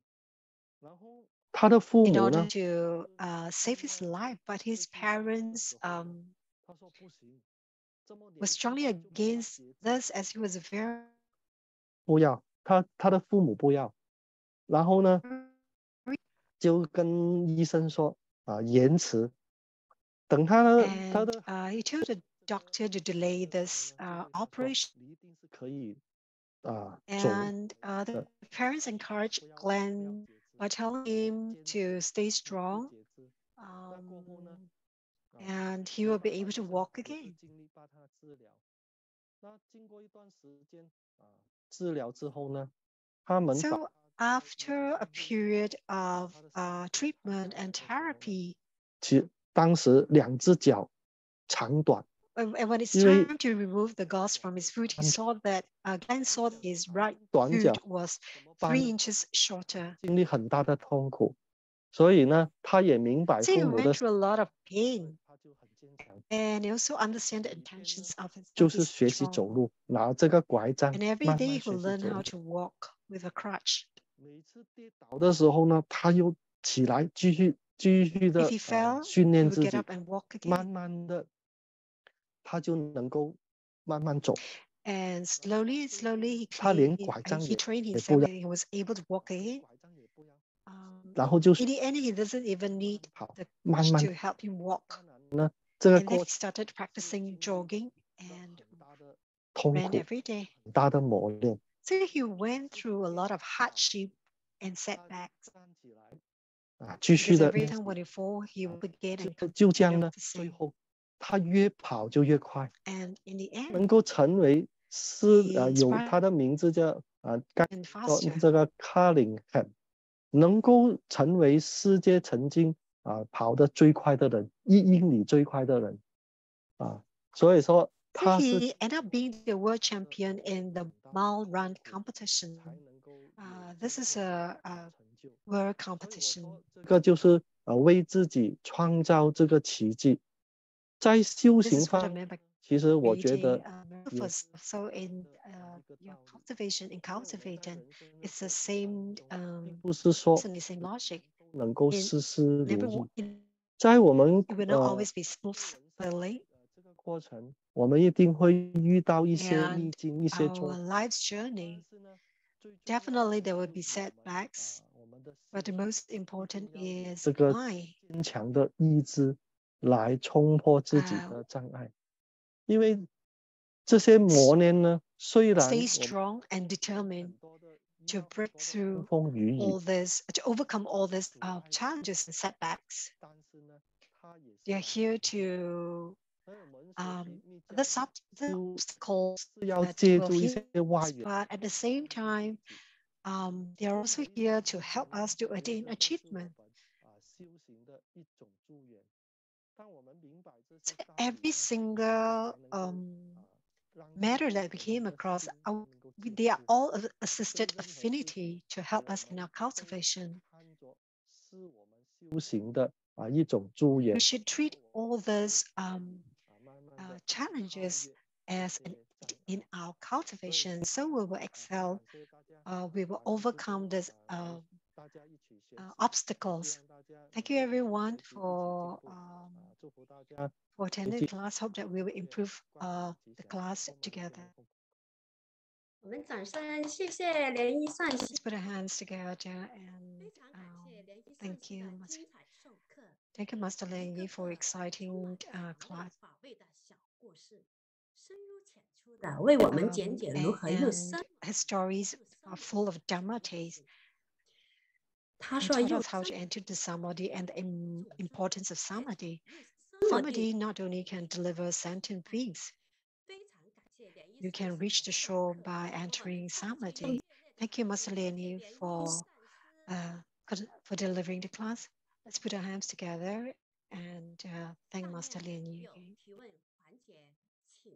然后他的父 In 母 order 呢 to save his life, but his parents 他说不行 were strongly against this, as he was very 不要他的父母不要然后呢就跟医生说延迟等他的 he told the doctor to delay this operation. 一定是可以走 And the parents encouraged Glenn by telling him to stay strong, and he will be able to walk again. 经历把他治疗那经过一段时间治疗之后呢他们 So after a period of treatment and therapy, 当时2只脚长短 and when it's 因为 time to remove the gauze from his foot, he saw that Glenn saw that his right 短脚 foot was 3 inches shorter. 经历很大的痛苦所以呢他也明白 So he 父母 went 的 through a lot of pain, 他就很坚强 and he also understand the intentions of his 就是学习 strong. 走路拿这个拐杖 And every 慢 day 慢 he 学 will 习 learn 走 how 路 to walk with a crutch. 每次跌倒的时候呢，他又起来继续的 If he fell, 训 he 练 would 自 get 己， up and walk 慢 again. 慢的他就能够慢慢走。 And slowly, slowly, 他连拐杖 he trained 也不 himself 要， and he was able to walk again. 拐杖也不要，然后就 In the end, he doesn't even need 跑， the 慢 coach 慢 to help him walk. 呢，这个 And then 过 he 程 started practicing jogging and 痛 ran 苦， every day. 很大的磨练。 So he went through a lot of hardship and setbacks. 站起来继续 Because 的 every time when he fall, he would again and 就这样 continue 呢， to 最 sing. 后他越跑就越快， And in the end, 能够成为是 he 有 inspired 他的名字叫刚 and 说 faster. 这个 Carlingham， 能够成为世界曾经跑得最快的人，1英里最快的人所以说 So 他是 he ended up being the world champion in the mile run competition. This is a world competition. 这个就是为自己创造这个奇迹。在修 This 行 is what I 方 meant by 其实我觉 creating 得 a miracle. So in your cultivation, in cultivating, it's the same 不是说 the same logic. 能够 In 事事如 never 意，在我们 it will not always be smooth sailing. 这个过程，我们一定会遇到一些 And 逆境，一些 our 挫折。 life's journey, definitely there will be setbacks, but the most important is 这个 why. 坚强的意志来冲破自己的障碍，因为这些磨练呢，虽然 Stay strong and determined to break through 风雨雨， all this, to overcome all these challenges and setbacks. 但是呢，它也 They are 是 here to the obstacles 是要 that 借 will 助一 hinder 些外 us, 援， but at the same time, they are also here to help us to attain achievement. 修行的一种助缘。当我们明白这 So 些道理 every single matter that we came across, they are all of assisted affinity to help us in our cultivation. 看作是我们修行的一种助缘 We。should treat all those challenges as in our cultivation, so we will excel. We will overcome these obstacles. Thank you, everyone, for attending the class. Hope that we will improve the class together. 我们掌声谢谢联谊上席， Let's put our hands together and 非常感谢联谊上 thank 席 you, 的 Master. 精彩授课， Thank you, Master LianYi, for exciting class. 法味的小故事，深入浅出的为我们讲解如何入 And 生。 his stories are full of Dharma taste. 他 He 说 taught 入 us how to 生 enter the Samadhi and the importance of Samadhi. 入生我地 Samadhi not only can deliver sentient beings, 非常感谢联谊 you 上 can 席 reach the 的授 shore 课 by entering Samadhi. Thank you, Master LianYi, for delivering the class. Let's put our hands together and thank 下 Master 面 LianYi 有 again. 提问环节，请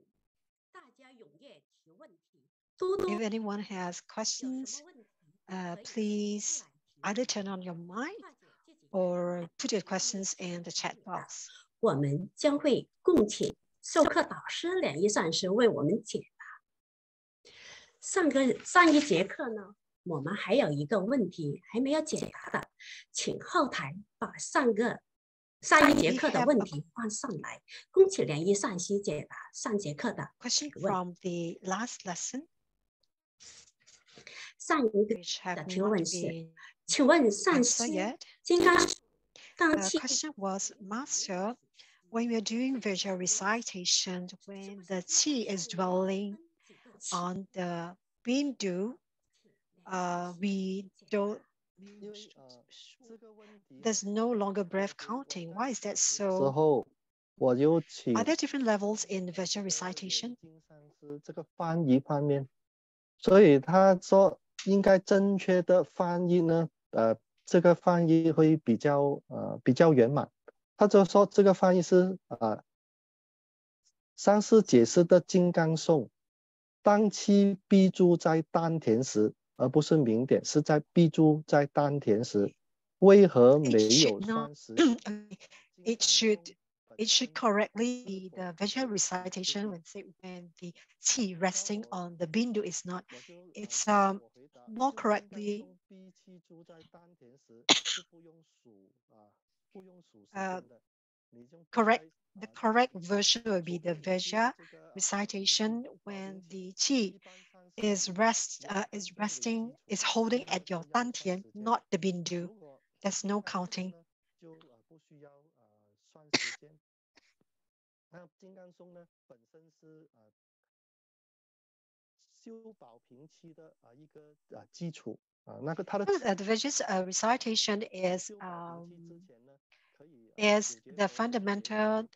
大家踊跃提问题，多多 If anyone has 有什 questions, 么问题可以 please 出来提 either turn on your mic 化解自己的 or put your questions in the chat box. 我们将会共请授课导师联谊上师为我们解答。上一节课呢，我们还有一个问题还没有解答的，请后台把上一节课的问题放上来，恭请联谊上师解答上节课的 Question 提问。 from the last lesson, 上一个 which 的 have 提 not 问是， been 请问上师 answered yet. 金刚 The 气 question was, Master, when we are doing visual recitation, when the qi is dwelling on the bindu, we don't, 因为这个问题 there's no longer breath counting. Why is that 之 so? 后，我就请 Are there different levels in visual recitation? 金上师这个翻译方面，所以他说应该正确的翻译呢，这个翻译会比较圆满。他就说这个翻译是上师解释的金刚颂，当气闭住在丹田时，而不是明点，是在闭住在丹田时，为何没有算时？ It should correctly be the visual recitation when the qi resting on the bindu is not. It's more correctly The correct version will be the Veja recitation when the qi is resting, is holding at your dantian, not the bindu. There's no counting. The Veja's recitation is the fundamental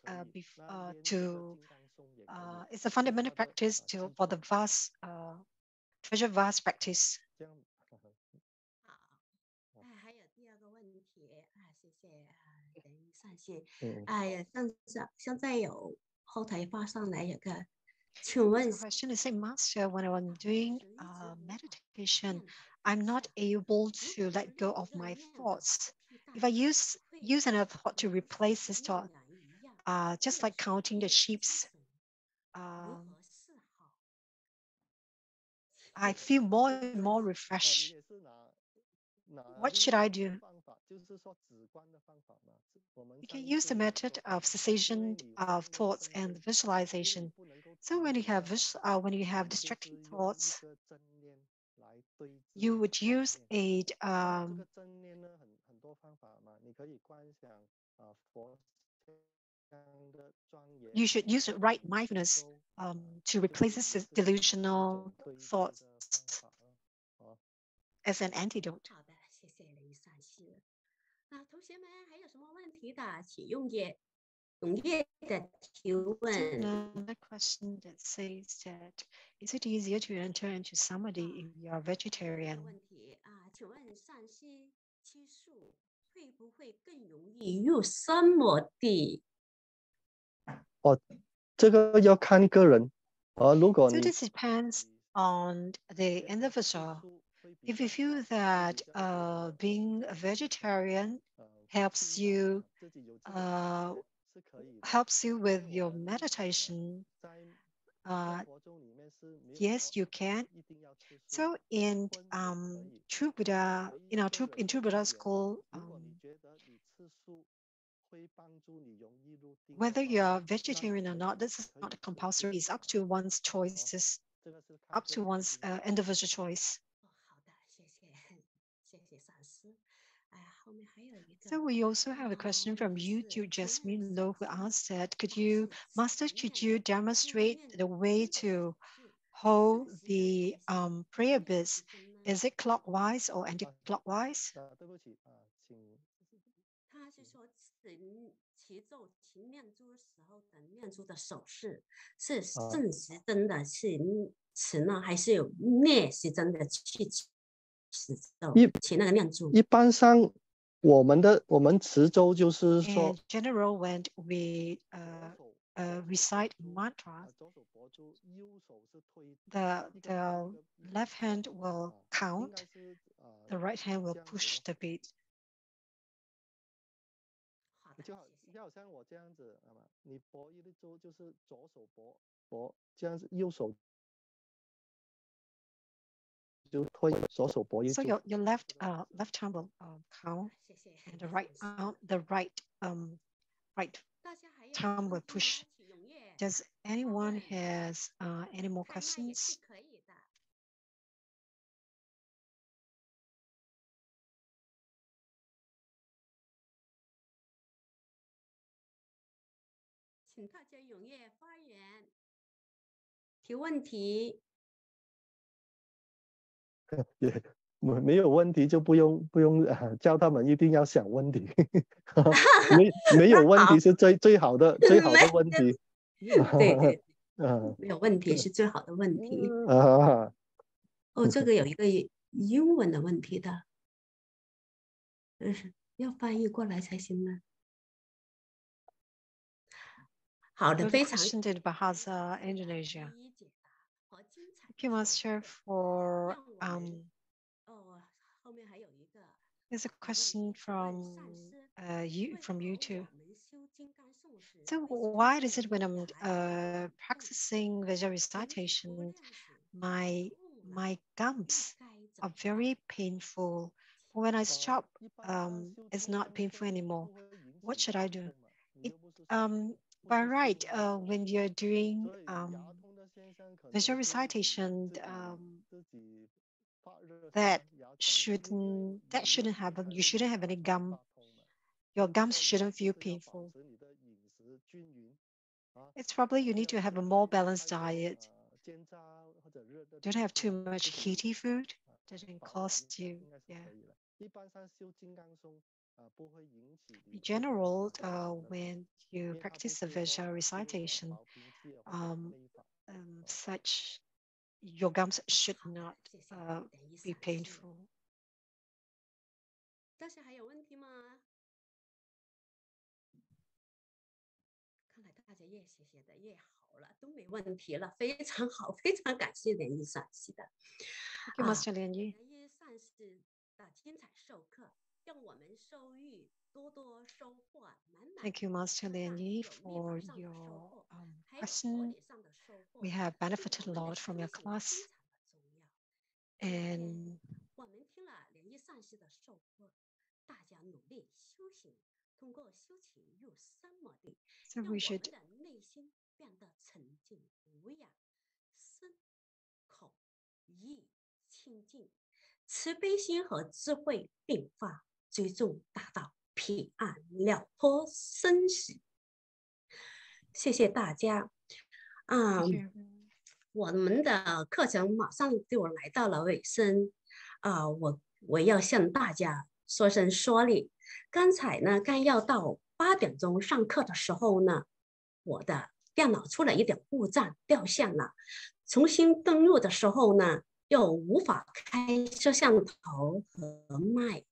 it's a fundamental practice for the vast treasure vast practice. 还有第二个问题谢谢等于善信。现在有后台发上来有个，请问 The question is, Master, when I'm doing meditation, I'm not able to let go of my thoughts. If I use another thought to replace this thought, just like counting the sheeps, I feel more and more refreshed. What should I do? You can use the method of cessation of thoughts and visualization. So when you have distracting thoughts, you would use you should use the right mindfulness to replace this delusional thoughts as an antidote. 好的，谢谢林善信。同学们还有什么问题的，请踊跃的提问。 Another question that says that is it easier to enter into Samadhi if you are vegetarian? 问题请问善心七数会不会更容易入三摩地？这个要看个人。如果 So 你 this depends on the individual. If you feel that being a vegetarian helps you with your meditation, yes, you can. So in true Buddha, in true Buddha school, whether you are vegetarian or not, this is not compulsory. It's up to one's choices, up to one's individual choice. 好的，谢谢上师。后面还有一个。 So we also have a question from YouTube, Jasmine Low, who asked that, Master, could you demonstrate the way to hold the prayer beads? Is it clockwise or anti-clockwise? 他是说齐咒勤念珠时候的念珠的手势是顺时针的去持呢，还是有逆时针的去持咒？起那个念珠。一般上我们持咒就是说 In general, when we recite mantra, the left hand will count, the right hand will push the beat. 就好像我这样子，你拨一粒珠就是左手拨，这样子右手就推，左手拨一珠。 So your left hand will count, and the right thumb will push. Does anyone has any more questions? 请大家踊跃发言，提问题。也没有问题就不用叫他们一定要想问题，没有问题是最好的问题。对，没有问题是最好的问题。这个有一个英文的问题的，要翻译过来才行呢。好的，非常。Questioned Bahasa Indonesia. Thank you, Master, for there's a question from YouTube. So why is it when I'm practicing Vajra recitation, my gums are very painful When I stop, it's not painful anymore. What should I do? It, by right, when you're doing visual recitation, that shouldn't happen. You shouldn't have any gum. Your gums shouldn't feel painful. It's probably you need to have a more balanced diet. Don't have too much heaty food. Doesn't cost you. Yeah. In general, when you practice the visual recitation, such your gums should not be painful. 大家还有问题吗？看来大家越学习的越好了，都没问题了，非常好，非常感谢莲意上师的。Thank you, Master LianYi. 莲意上师的精彩授课，让我们受益多多收获满满。Thank you, Master LianYi, for your question. We have benefited a lot from your class. And 我们听了莲意上师的授课，大家努力修行，通过修行入三摩地， so 让 we 我 should 们的内心变得沉静无涯，身口意清净，慈悲心和智慧并发，最终达到平安了脱生死。谢谢大家。thank you. 我们的课程马上就来到了尾声，我要向大家说声 sorry。刚才呢，刚要到8点钟上课的时候呢，我的电脑出了一点故障，掉线了。重新登录的时候呢，又无法开摄像头和麦，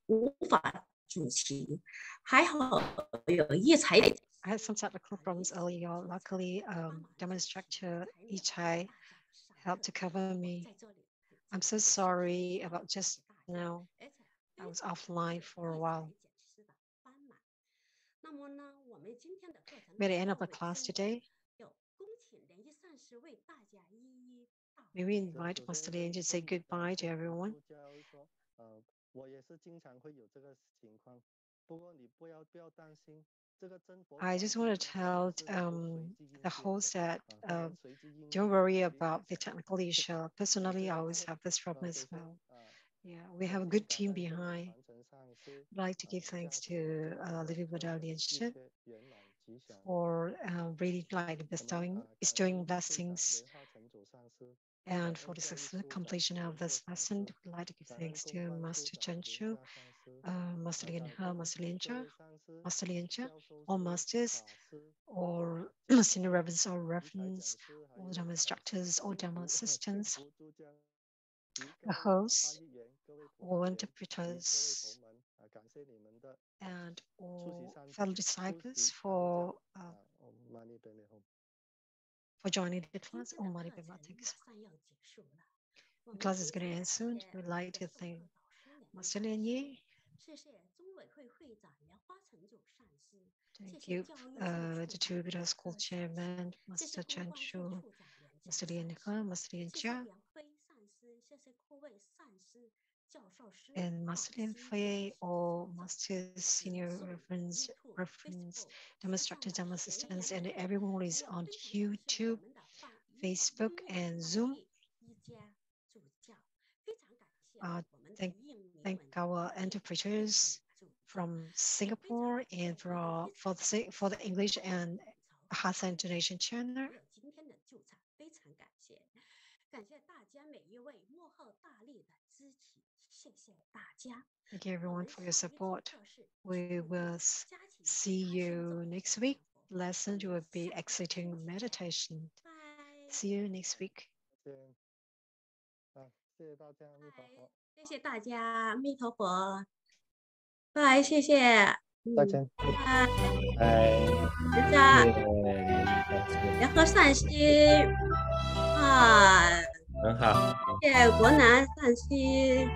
无法主持。还好有一才。I had some technical problems earlier. Luckily, Dharma Instructor LianYi helped to cover me. I'm so sorry about just now. I was offline for a while. By the end of the class today, may we invite Master LianYi to say goodbye to everyone. I just want to tell the host that don't worry about the technical issue. Personally, I always have this problem as well. Yeah, we have a good team behind. I'd like to give thanks to Living Buddha Lianshi for really like bestowing blessings. And for the successful completion of this lesson, we'd like to give thanks to Master Chanchu, Master LianYi, Master LianYi, all masters, or senior reverends or reverends, all Dharma instructors, all Dharma assistants, the hosts, all interpreters, and all fellow disciples for joining the class. Oh, Mani Padma, thanks. The class is going to end soon. We'd like to thank Master LianYi. Thank you, the two Buddha School Chairman, Master Chanchu, Master LianYi, Master LianYi, and Master LianYi, or Master Senior Reference, Dharma Instructors, Dharma Assistants, and everyone who is on YouTube, Facebook, and Zoom. Thank our interpreters from Singapore and for the English and Hassa Intonation channel. Thank you everyone for your support. We will see you next week. Lesson will be exiting meditation. See you next week. 谢谢大家，弥陀佛，拜，谢谢，再见，拜，大家联合善心啊，很好，谢谢国南善心，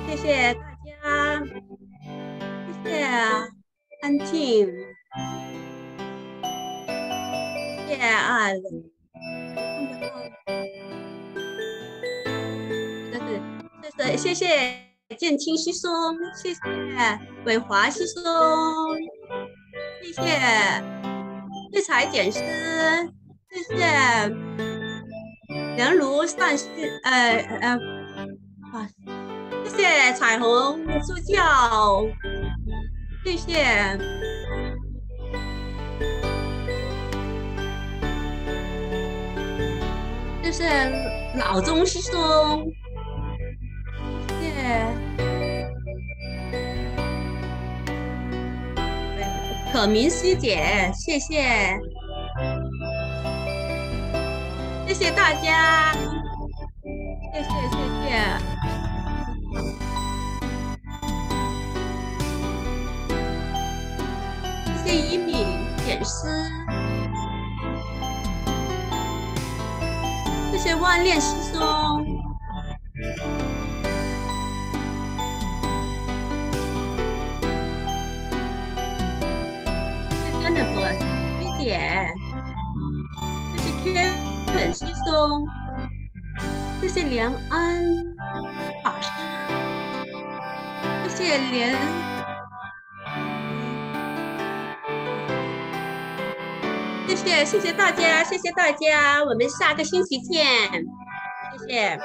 谢谢大家，谢谢安静，谢谢啊，看不到，谢谢。建清师兄，谢谢伟华师兄，谢谢慧才讲师，谢谢梁如善师，谢谢彩虹助教，谢谢。谢谢老钟师兄，谢谢可明师姐，谢谢，谢谢大家，谢谢。谢谢一敏点师。谢谢万念师兄，谢谢真的多师姐，谢谢Kevin师兄，谢谢梁安法师，谢谢谢谢大家，谢谢大家，我们下个星期见，谢谢。